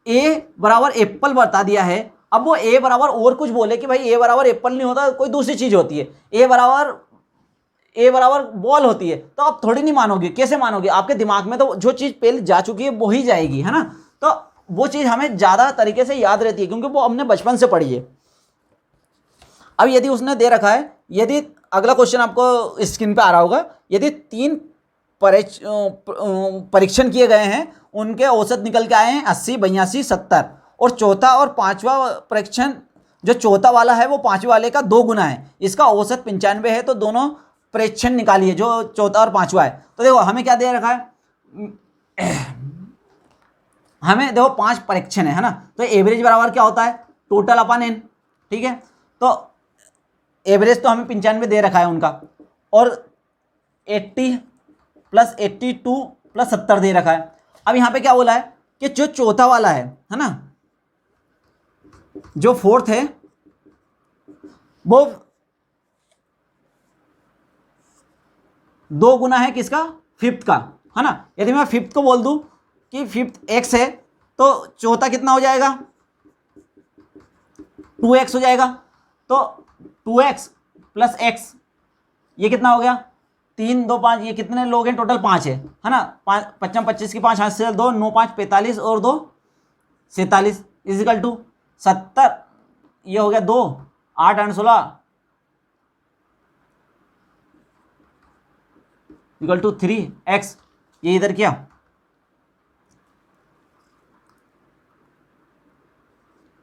ए बराबर एप्पल बता दिया है, अब वो ए बराबर और कुछ बोले कि भाई ए बराबर एप्पल नहीं होता, कोई दूसरी चीज होती है, ए बराबर ए बराबर बॉल होती है, तो आप थोड़ी नहीं मानोगे, कैसे मानोगे, आपके दिमाग में तो जो चीज़ पहले जा चुकी है वो ही जाएगी, है ना। तो वो चीज़ हमें ज़्यादा तरीके से याद रहती है क्योंकि वो हमने बचपन से पढ़ी है। अब यदि उसने दे रखा है, यदि अगला क्वेश्चन आपको स्क्रीन पे आ रहा होगा, यदि 3 परीक्षण किए गए हैं, उनके औसत निकल के आए हैं 80, 82, 70, और चौथा और पांचवा परीक्षण, जो चौथा वाला है वो पांचवे वाले का 2 गुना है, इसका औसत 95 है, तो दोनों परीक्षण निकालिए जो चौथा और पांचवा है। तो देखो हमें क्या दे रखा है, हमें देखो 5 परीक्षण है ना, तो एवरेज बराबर क्या होता है, टोटल अपन एन, ठीक है। तो एवरेज तो हमें 95 दे रखा है उनका, और 80 + 82 + 70 दे रखा है। अब यहाँ पे क्या बोला है कि जो चौथा वाला है ना, जो फोर्थ है वो 2 गुना है किसका, फिफ्थ का, है ना। यदि मैं फिफ्थ को बोल दूं कि फिफ्थ x है, तो चौथा कितना हो जाएगा, 2x हो जाएगा। तो 2x + x, ये कितना हो गया, 3, 2, 5, ये कितने लोग हैं, टोटल 5 है ना। 5, 55, 25 की 5 हाथ से 2, 9, 5, 45 और 2, 47 = 70, ये हो गया 2, 8, 8, 16 = 3x, ये इधर क्या,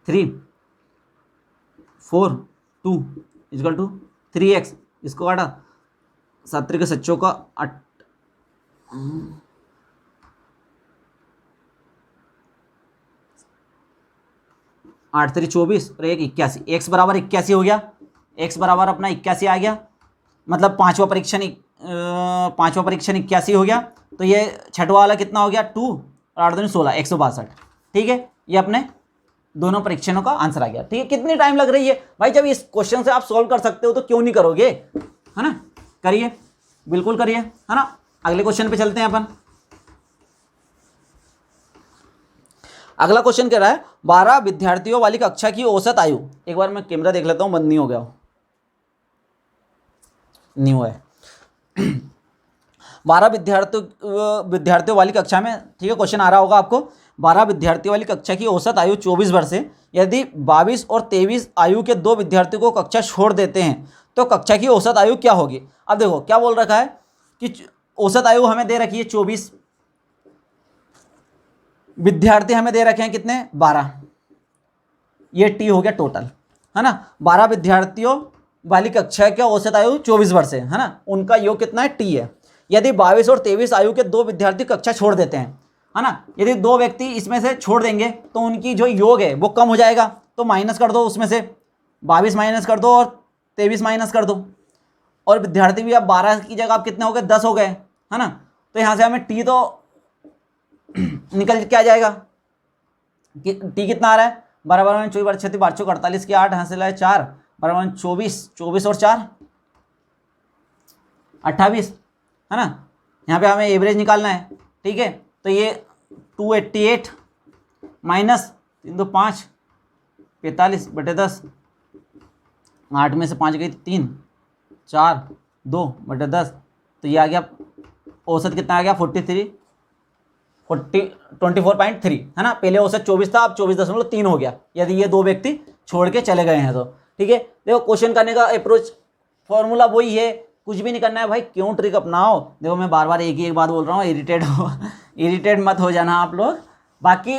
3, 4, 2 = 3x, इसको काटा, 7 के सच्चों का 8, 8 3 24 और 1 81, x बराबर 81 हो गया, x बराबर अपना 81 आ गया, मतलब पांचवा परीक्षण 81 हो गया। तो ये छठवा वाला कितना हो गया, 2 और 8 दूनी 16, 162, ठीक है। ये अपने दोनों परीक्षणों का आंसर आ गया, ठीक है। कितनी टाइम लग रही है भाई, जब इस क्वेश्चन से आप सॉल्व कर सकते हो तो क्यों नहीं करोगे, है ना। करिए, बिल्कुल करिए, है ना। अगले क्वेश्चन पे चलते हैं अपन। अगला क्वेश्चन कह रहा है 12 विद्यार्थियों वाली कक्षा की औसत आयु, एक बार मैं कैमरा देख लेता हूँ, बंद नहीं हो गया, नहीं हुआ है। 12 विद्यार्थियों वाली कक्षा में, ठीक है, क्वेश्चन आ रहा होगा आपको, 12 विद्यार्थियों वाली कक्षा की औसत आयु 24 वर्ष है। यदि 22 और 23 आयु के 2 विद्यार्थियों को कक्षा छोड़ देते हैं तो कक्षा की औसत आयु क्या होगी। अब देखो क्या बोल रखा है कि औसत आयु हमें दे रखी है 24, विद्यार्थी हमें दे रखे हैं कितने, 12, ये टी हो गया टोटल, है ना। 12 विद्यार्थियों वाली कक्षा की औसत आयु 24 वर्ष है ना, उनका योग कितना है, टी है। यदि 22 और 23 आयु के 2 विद्यार्थी कक्षा छोड़ देते हैं, है ना, यदि 2 व्यक्ति इसमें से छोड़ देंगे तो उनकी जो योग है वो कम हो जाएगा, तो माइनस कर दो, उसमें से 22 माइनस कर दो और 23 माइनस कर दो, और विद्यार्थी भी अब 12 की जगह आप कितने हो गए, 10 हो गए, है ना। तो यहाँ से हमें टी तो निकल के आ जाएगा, टी कितना आ रहा है, 12, 12, 24, 36, 12, 48 की 8 यहाँ से लाए 4, 12, 24, 24 और 4 28, है ना। यहाँ पे हमें एवरेज निकालना है, ठीक है। तो ये 288 माइनस 3 2 5, 45/10, 8 में से 5 गई 3, 4, 2/10, तो ये आ गया औसत कितना आ गया, 24.3, है ना। पहले औसत 24 था, अब 24.3 हो गया, यदि ये 2 व्यक्ति छोड़ के चले गए हैं तो, ठीक है। देखो क्वेश्चन करने का अप्रोच फॉर्मूला वही है, कुछ भी नहीं करना है भाई, क्यों ट्रिक अपनाओ। देखो मैं बार बार एक ही एक बात बोल रहा हूँ, इरिटेट मत हो जाना आप लोग। बाकी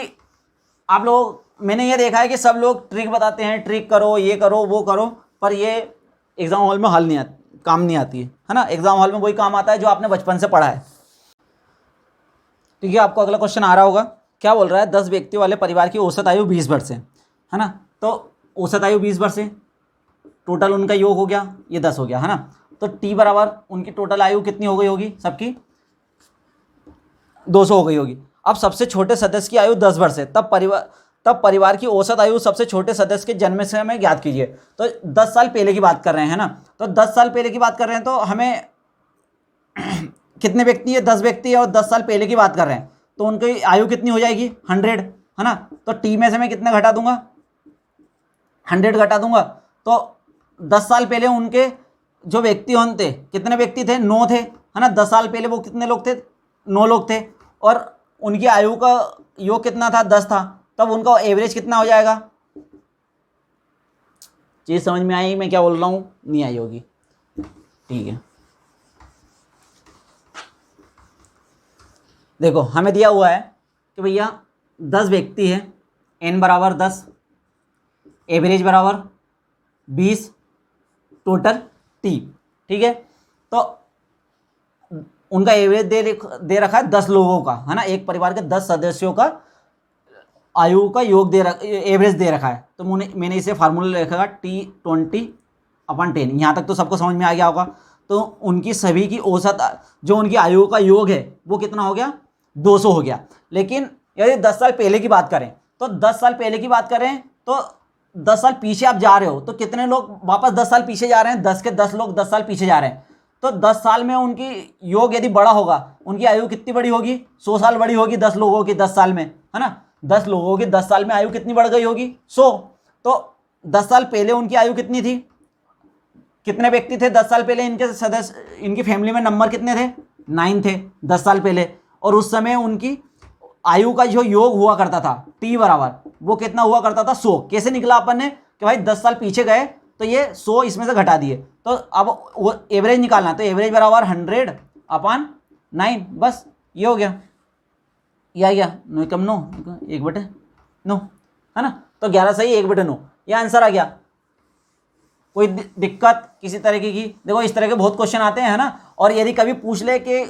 आप लोग, मैंने ये देखा है कि सब लोग ट्रिक बताते हैं, ट्रिक करो, ये करो, वो करो, पर ये एग्जाम हॉल में हल नहीं आती, काम नहीं आती है ना। एग्जाम हॉल में वही काम आता है जो आपने बचपन से पढ़ा है, ठीक है। आपको अगला क्वेश्चन आ रहा होगा, क्या बोल रहा है, 10 व्यक्ति वाले परिवार की औसत आयु 20 वर्ष है ना। तो औसत आयु 20 वर्ष है, टोटल उनका योग हो गया, ये 10 हो गया, है ना। तो टी बराबर उनकी टोटल आयु कितनी हो गई होगी, सबकी 200 हो गई होगी। अब सबसे छोटे सदस्य की आयु 10 वर्ष है, तब परिवार की औसत आयु सबसे छोटे सदस्य के जन्म से हमें ज्ञात कीजिए। तो 10 साल पहले की बात कर रहे हैं ना, तो 10 साल पहले की बात कर रहे हैं, तो हमें कितने व्यक्ति है, 10 व्यक्ति है, और 10 साल पहले की बात कर रहे हैं, तो उनकी आयु कितनी हो जाएगी, 100, है ना। तो टी में से मैं कितने घटा दूंगा, 100 घटा दूंगा, तो 10 साल पहले उनके जो व्यक्ति थे, कितने व्यक्ति थे? 9 थे, है ना। 10 साल पहले वो कितने लोग थे? 9 लोग थे। और उनकी आयु का योग कितना था? 10 था। तब उनका एवरेज कितना हो जाएगा? चीज समझ में आई मैं क्या बोल रहा हूं? नहीं आई होगी, ठीक है। देखो हमें दिया हुआ है कि भैया 10 व्यक्ति है, n बराबर 10, एवरेज बराबर 20, टोटल t, ठीक है। तो उनका एवरेज दे रखा है 10 लोगों का, है ना। एक परिवार के 10 सदस्यों का आयु का योग एवरेज दे रखा है। तो मैंने इसे फार्मूला लिखा T20/10। यहाँ तक तो सबको समझ में आ गया होगा। तो उनकी सभी की औसत जो उनकी आयु का योग है वो कितना हो गया? 200 हो गया। लेकिन यदि 10 साल पहले की बात करें तो 10 साल पहले की बात करें तो 10 साल पीछे आप जा रहे हो तो कितने लोग वापस 10 साल पीछे जा रहे हैं? 10 के 10 लोग 10 साल पीछे जा रहे हैं। तो 10 साल में उनकी योग यदि बड़ा होगा, उनकी आयु कितनी बड़ी होगी? 100 साल बड़ी होगी 10 लोगों की 10 साल में, है ना। 10 लोगों की 10 साल में आयु कितनी बढ़ गई होगी? 100। तो 10 साल पहले उनकी आयु कितनी थी? कितने व्यक्ति थे 10 साल पहले? इनके सदस्य, इनकी फैमिली में नंबर कितने थे? 9 थे 10 साल पहले। और उस समय उनकी आयु का जो योग हुआ करता था T बराबर, वो कितना हुआ करता था? 100। कैसे निकला अपन ने कि भाई 10 साल पीछे गए तो ये 100 इसमें से घटा दिए। तो अब वो एवरेज निकालना, तो एवरेज बराबर 100/9, बस ये हो गया। या 9 कम 9, 1/9, है ना। तो 11 सही 1/9, ये आंसर आ गया। कोई दिक्कत किसी तरीके की? देखो इस तरह के बहुत क्वेश्चन आते हैं, है ना। और यदि कभी पूछ ले कि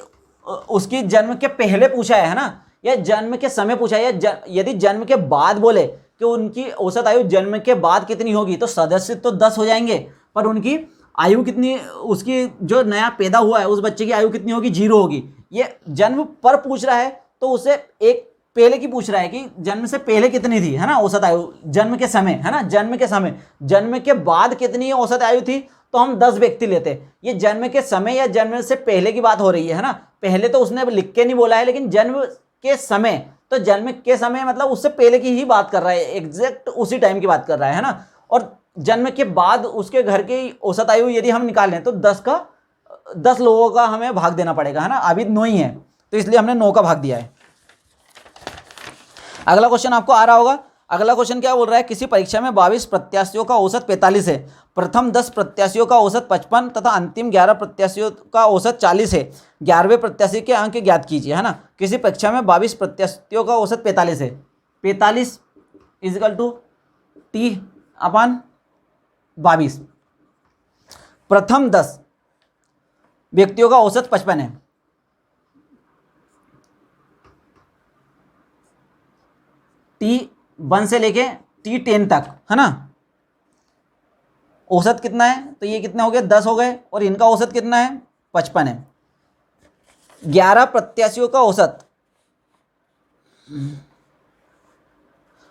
उसकी जन्म के पहले पूछा है ना, या जन्म के समय पूछा है, या यदि जन्म के बाद बोले कि उनकी औसत आयु जन्म के बाद कितनी होगी, तो सदस्य तो 10 हो जाएंगे, पर उनकी आयु कितनी, उसकी जो नया पैदा हुआ है उस बच्चे की आयु कितनी होगी? 0 होगी। ये जन्म पर पूछ रहा है तो उसे एक पहले की पूछ रहा है कि जन्म से पहले कितनी थी, है ना, औसत आयु जन्म के समय, है ना, जन्म के समय। जन्म के बाद कितनी औसत आयु थी, तो हम 10 व्यक्ति लेते। ये जन्म के समय या जन्म से पहले की बात हो रही है ना। पहले तो उसने लिख के नहीं बोला है, लेकिन जन्म के समय, तो जन्म के समय मतलब उससे पहले की ही बात कर रहा है, एग्जैक्ट उसी टाइम की बात कर रहा है ना। और जन्म के बाद उसके घर की औसत आयु यदि हम निकालें तो 10 लोगों का हमें भाग देना पड़ेगा, है ना। अभी 9 ही है तो इसलिए हमने 9 का भाग दिया है। अगला क्वेश्चन आपको आ रहा होगा। अगला क्वेश्चन क्या बोल रहा है? किसी परीक्षा में 22 प्रत्याशियों का औसत 45 है, प्रथम 10 प्रत्याशियों का औसत 55 तथा अंतिम 11 प्रत्याशियों का औसत 40 है। 11वें प्रत्याशी के अंक ज्ञात कीजिए, है ना। किसी परीक्षा में 22 प्रत्याशियों का औसत 45 है। 45 = T/22। प्रथम 10 व्यक्तियों का औसत 55 है। T1 से लेके T10 तक, है ना। औसत कितना है? तो ये कितने हो गए? 10 हो गए। और इनका औसत कितना है? 55 है। 11 प्रत्याशियों का औसत,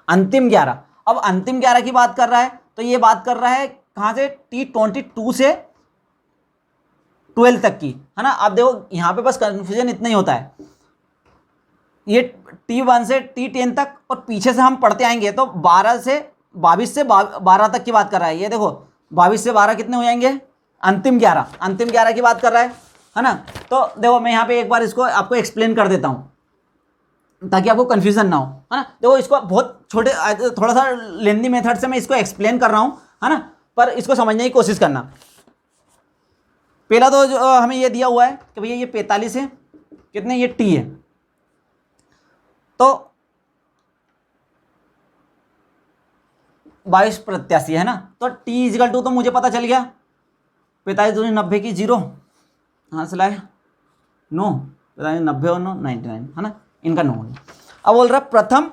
अंतिम 11। अब अंतिम 11 की बात कर रहा है तो ये बात कर रहा है कहां से? T22 से 12 तक की, है ना। अब देखो यहां पे बस कंफ्यूजन इतना ही होता है, ये T1 से T10 तक, और पीछे से हम पढ़ते आएंगे तो 22 से 12 तक की बात कर रहा है। ये देखो 22 से 12 कितने हो जाएंगे? अंतिम 11 की बात कर रहा है ना। तो देखो मैं यहाँ पे एक बार इसको आपको एक्सप्लेन कर देता हूँ ताकि आपको कंफ्यूजन ना हो, है ना। देखो इसको बहुत छोटे, थोड़ा सा लेंदी मेथड से मैं इसको एक्सप्लेन कर रहा हूँ, है ना, पर इसको समझने की कोशिश करना। पहला तो जो हमें ये दिया हुआ है कि भैया ये 45 है, कितने? ये T है। तो 22 प्रत्याशी है ना। तो T = तो मुझे पता चल गया, 45 दूनी 90 की 0, हाँ से लाए 9, 45 90 और 9 99, है ना। इनका 9 है। अब बोल रहा प्रथम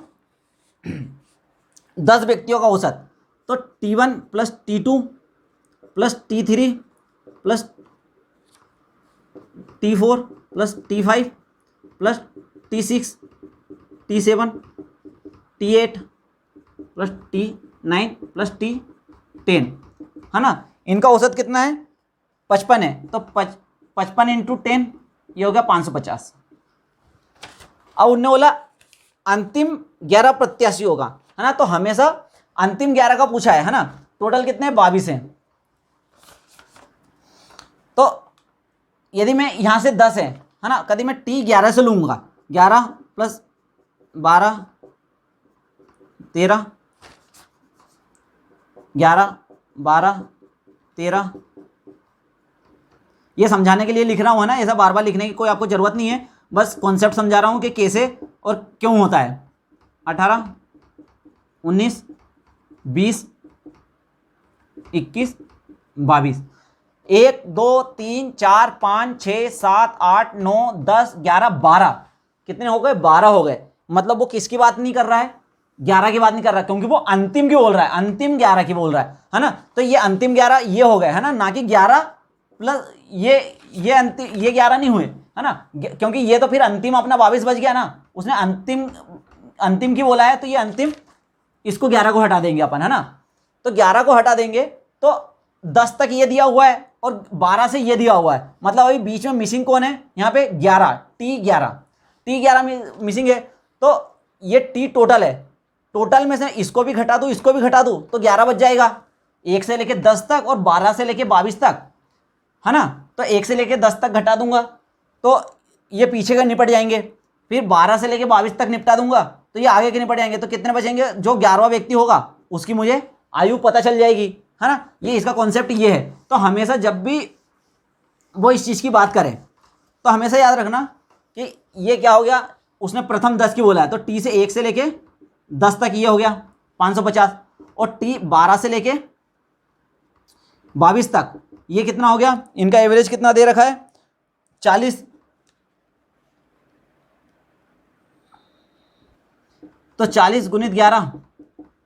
10 व्यक्तियों का औसत, तो T1 + T2 + T3 + T4 + T5 + T6 T7 T8 + T9 + T10, है ना। इनका औसत कितना है? 55 है। तो 55 × 10 ये हो गया 550। अब उनने बोला अंतिम 11 प्रत्याशी होगा, है ना। तो हमेशा अंतिम 11 का पूछा है ना। टोटल कितने? 22 हैं। तो यदि मैं यहाँ से 10 है ना, कभी मैं टी 11 से लूँगा, 11 + 12 13, 11 12 13, ये समझाने के लिए लिख रहा हूँ, है ना, ऐसा बार बार लिखने की कोई आपको ज़रूरत नहीं है, बस कॉन्सेप्ट समझा रहा हूँ कि कैसे और क्यों होता है। 18 19 20 21 22, 1 2 3 4 5 6 7 8 9 10 11 12, कितने हो गए? 12 हो गए। मतलब वो किसकी बात नहीं कर रहा है? 11 की बात नहीं कर रहा है, क्योंकि वो अंतिम की बोल रहा है, अंतिम 11 की बोल रहा है ना। तो ये अंतिम 11 ये हो गए, है ना कि 11 प्लस ये अंतिम, ये 11 नहीं हुए, है ना, क्योंकि ये तो फिर अंतिम अपना 22 बच गया ना, उसने अंतिम की बोला है, तो ये अंतिम, इसको 11 को हटा देंगे अपन, है ना। तो 11 को हटा देंगे तो 10 तक ये दिया हुआ है और 12 से ये दिया हुआ है, मतलब अभी बीच में मिसिंग कौन है? यहाँ पे 11, T11 मिसिंग है। तो ये T टोटल है, टोटल में से इसको भी घटा दूँ, इसको भी घटा दूँ, तो 11 बच जाएगा। 1 से लेके 10 तक और 12 से लेके 22 तक, है ना। तो 1 से लेके 10 तक घटा दूंगा तो ये पीछे का निपट जाएंगे, फिर 12 से लेके 22 तक निपटा दूंगा तो ये आगे के निपट जाएंगे। तो कितने बचेंगे? जो 11वां व्यक्ति होगा उसकी मुझे आयु पता चल जाएगी, है ना। ये इसका कॉन्सेप्ट ये है। तो हमेशा जब भी वो इस चीज़ की बात करें तो हमेशा याद रखना कि ये क्या हो गया, उसने प्रथम 10 की बोला है, तो T से 1 से लेके 10 तक ये हो गया 550, और T 12 से लेके 22 तक ये कितना हो गया? इनका एवरेज कितना दे रखा है? 40। तो 40 गुणित 11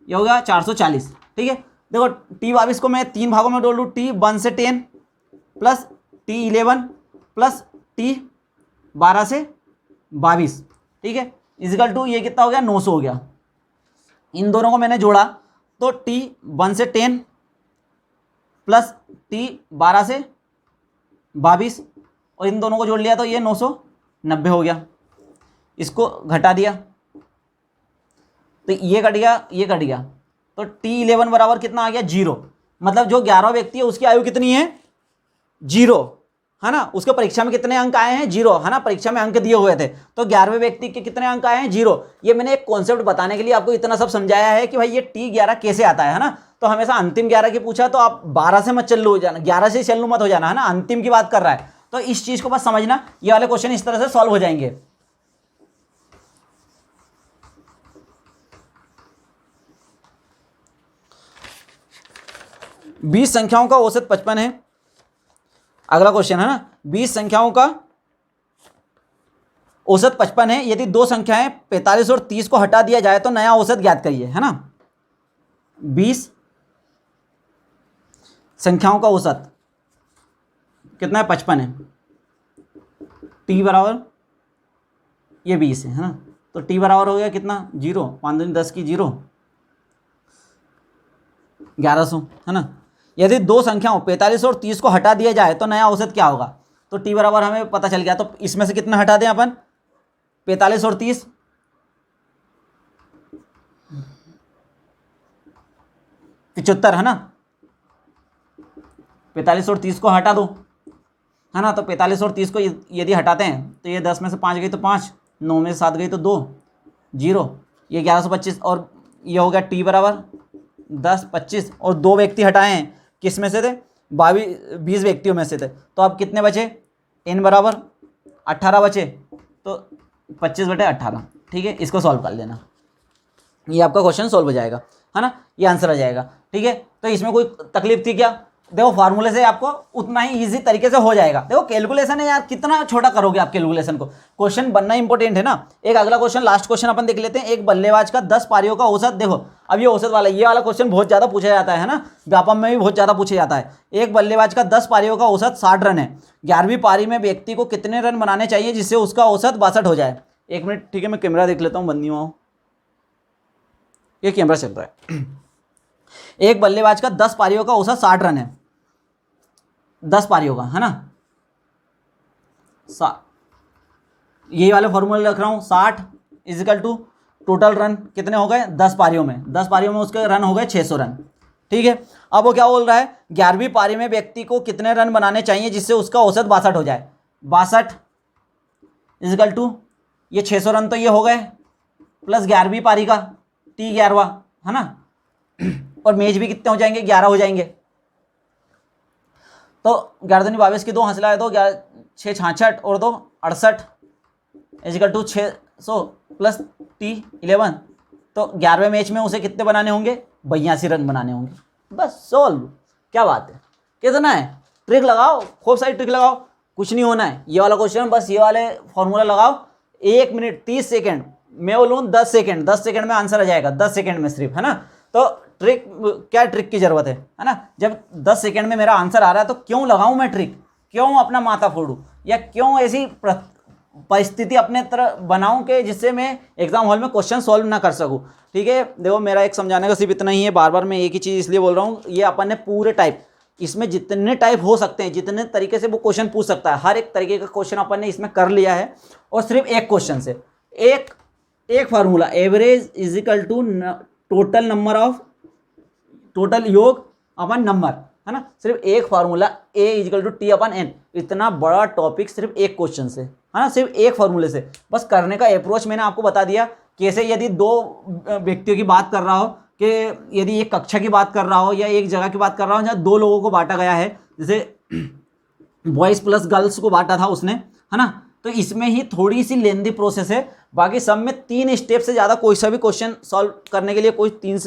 ये हो गया 440। ठीक है, देखो T22 को मैं 3 भागों में तोड़ लूँ, T1 से 10 प्लस T11 प्लस T12 से 22, ठीक है, इजिकल टू ये कितना हो गया? 900 हो गया। इन दोनों को मैंने जोड़ा तो T1 से 10 प्लस T12 से 22, और इन दोनों को जोड़ लिया तो ये 990 हो गया। इसको घटा दिया तो ये कट गया, ये कट गया, तो T11 बराबर कितना आ गया? 0। मतलब जो 11वां व्यक्ति है उसकी आयु कितनी है? 0, है ना। उसके परीक्षा में कितने अंक आए हैं? 0, है ना, परीक्षा में अंक दिए हुए थे। तो 11वें व्यक्ति के कितने अंक आए हैं? 0। ये मैंने एक कॉन्सेप्ट बताने के लिए आपको इतना सब समझाया है कि भाई ये T11 कैसे आता है ना। तो हमेशा अंतिम 11 की पूछा तो आप 12 से मत चल्लू हो जाना, 11 से चल्लू मत हो जाना, है ना, अंतिम की बात कर रहा है। तो इस चीज को बस समझना, ये वाले क्वेश्चन इस तरह से सॉल्व हो जाएंगे। बीस संख्याओं का औसत 55 है। अगला क्वेश्चन है ना, 20 संख्याओं का औसत 55 है। यदि दो संख्याएं 45 और 30 को हटा दिया जाए तो नया औसत ज्ञात करिए, है ना। 20 संख्याओं का औसत कितना है? 55 है। T बराबर ये 20 है ना, तो T बराबर हो गया कितना? 0, 5 दूनी 10 की 0, 1100, है ना। यदि दो संख्याओं 45 और 30 को हटा दिया जाए तो नया औसत क्या होगा? तो T बराबर हमें पता चल गया। तो इसमें से कितना हटा दें अपन? 45 और 30, 75, है ना। 45 और 30 को हटा दो, है ना। तो 45 और 30 को यदि हटाते हैं तो ये 10 में से 5 गई तो 5, 9 में से 7 गई तो 2, 0, ये 1125, और ये हो गया T बराबर 10 25, और दो व्यक्ति हटाए हैं, किस में से थे? 20 व्यक्तियों में से थे। तो अब कितने बचे? n बराबर 18 बचे, तो 25/18, ठीक है। इसको सॉल्व कर लेना, ये आपका क्वेश्चन सॉल्व हो जाएगा, है ना, ये आंसर आ जाएगा, ठीक है। तो इसमें कोई तकलीफ थी क्या? देखो फार्मूले से आपको उतना ही इजी तरीके से हो जाएगा। देखो कैलकुलेशन है यार, कितना छोटा करोगे आप कैलकुलेशन को, क्वेश्चन बनना इंपॉर्टेंट है ना। एक अगला क्वेश्चन, लास्ट क्वेश्चन अपन देख लेते हैं। एक बल्लेबाज का 10 पारियों का औसत, देखो अब ये औसत वाला, ये वाला क्वेश्चन बहुत ज्यादा पूछा जाता है ना, व्यापम में भी बहुत ज्यादा पूछा जाता है। एक बल्लेबाज का 10 पारियों का औसत 60 रन है। 11वीं पारी में व्यक्ति को कितने रन बनाने चाहिए जिससे उसका औसत 62 हो जाए? 1 मिनट, ठीक है, मैं कैमरा देख लेता हूँ, बंद नहीं हुआ, ये कैमरा चल रहा है। एक बल्लेबाज का 10 पारियों का औसत 60 रन है, 10 पारियों का, है ना। यही वाले फॉर्मूले रख रहा हूँ, 60 इजिकल टू टोटल रन कितने हो गए? 10 पारियों में, 10 पारियों में उसके रन हो गए 600 रन, ठीक है। अब वो क्या बोल रहा है, 11वीं पारी में व्यक्ति को कितने रन बनाने चाहिए जिससे उसका औसत 62 हो जाए। 62 इजिकल टू ये 600 रन तो ये हो गए, प्लस 11वीं पारी का T11वां, है ना, और मैच भी कितने हो जाएंगे, 11 हो जाएंगे। तो 11 दूनी 22 की 2 हासिल है तो 6 66 और 2 68 इजिकल टू 600 प्लस T11। तो 11वें मैच में उसे कितने बनाने होंगे, 82 रन बनाने होंगे। बस सॉल्व, क्या बात है, कितना है, ट्रिक लगाओ, खूब सारी ट्रिक लगाओ, कुछ नहीं होना है। ये वाला क्वेश्चन बस ये वाले फॉर्मूला लगाओ, 1 मिनट 30 सेकेंड, मैं बोलूँ 10 सेकेंड, 10 सेकेंड में आंसर आ जाएगा, 10 सेकेंड में सिर्फ, है ना। तो ट्रिक, क्या ट्रिक की जरूरत है ना। जब 10 सेकेंड में मेरा आंसर आ रहा है तो क्यों लगाऊं मैं ट्रिक, क्यों अपना माथा फोड़ूं, या क्यों ऐसी परिस्थिति अपने तरह बनाऊं कि जिससे मैं एग्जाम हॉल में क्वेश्चन सॉल्व ना कर सकूं। ठीक है, देखो मेरा एक समझाने का सिर्फ इतना ही है, बार बार मैं एक ही चीज़ इसलिए बोल रहा हूँ, ये अपन ने पूरे टाइप, इसमें जितने टाइप हो सकते हैं, जितने तरीके से वो क्वेश्चन पूछ सकता है, हर एक तरीके का क्वेश्चन अपन ने इसमें कर लिया है। और सिर्फ एक क्वेश्चन से एक formula, average is equal to total number of, total योग अपन नंबर, है ना, सिर्फ एक formula, A is equal to T upon N, इतना बड़ा टॉपिक सिर्फ एक क्वेश्चन से, है ना, सिर्फ एक फार्मूले से। बस करने का अप्रोच मैंने आपको बता दिया, कैसे यदि 2 व्यक्तियों की बात कर रहा हो, कि यदि एक कक्षा की बात कर रहा हो या एक जगह की बात कर रहा हो जहाँ 2 लोगों को बांटा गया है, जैसे बॉयज़ प्लस गर्ल्स को बांटा था उसने, है ना, तो इसमें ही थोड़ी सी लेंदी प्रोसेस है। बाकी सब में 3 स्टेप से ज़्यादा कोई सा भी क्वेश्चन सॉल्व करने के लिए कोई 3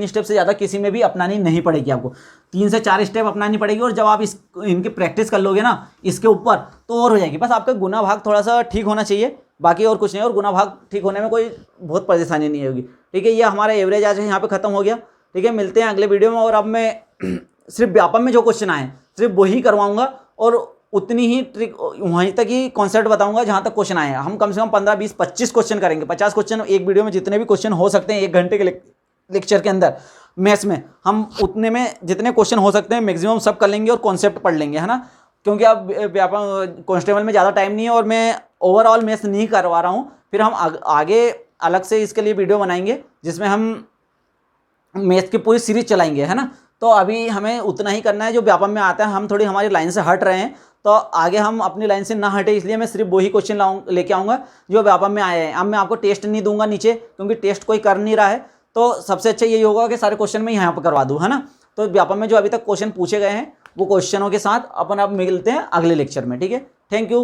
स्टेप से ज़्यादा किसी में भी अपनानी नहीं पड़ेगी आपको, 3 से 4 स्टेप अपनानी पड़ेगी। और जब आप इनकी प्रैक्टिस कर लोगे ना इसके ऊपर, तो और हो जाएगी। बस आपका गुना भाग थोड़ा सा ठीक होना चाहिए, बाकी और कुछ नहीं। और गुना भाग ठीक होने में कोई बहुत परेशानी नहीं होगी। ठीक है, ये हमारा एवरेज आज यहाँ पे खत्म हो गया। ठीक है, मिलते हैं अगले वीडियो में। और अब मैं सिर्फ व्यापम में जो क्वेश्चन आए सिर्फ वही करवाऊंगा, और उतनी ही ट्रिक वहीं तक ही कॉन्सेप्ट बताऊंगा जहां तक क्वेश्चन आए हैं। हम कम से कम 15 20 25 क्वेश्चन करेंगे, 50 क्वेश्चन एक वीडियो में, जितने भी क्वेश्चन हो सकते हैं 1 घंटे के लेक्चर के अंदर मैथ्स में, हम उतने में जितने क्वेश्चन हो सकते हैं मैक्सिमम सब कर लेंगे और कॉन्सेप्ट पढ़ लेंगे, है ना। क्योंकि अब व्यापम कांस्टेबल में ज़्यादा टाइम नहीं है और मैं ओवरऑल मैथ्स नहीं करवा रहा हूँ। फिर हम आगे अलग से इसके लिए वीडियो बनाएंगे जिसमें हम मैथ्स की पूरी सीरीज चलाएंगे, है ना। तो अभी हमें उतना ही करना है जो व्यापम में आता है। हम थोड़ी हमारी लाइन से हट रहे हैं, तो आगे हम अपनी लाइन से ना हटे, इसलिए मैं सिर्फ वही क्वेश्चन लेके आऊँगा जो व्यापम में आए हैं। अब मैं आपको टेस्ट नहीं दूंगा नीचे, क्योंकि टेस्ट कोई कर नहीं रहा है। तो सबसे अच्छा यही होगा कि सारे क्वेश्चन मैं यहाँ पर करवा दूँ, है ना। तो व्यापम में जो अभी तक क्वेश्चन पूछे गए हैं वो क्वेश्चनों के साथ अपन अब मिलते हैं अगले लेक्चर में। ठीक है, थैंक यू।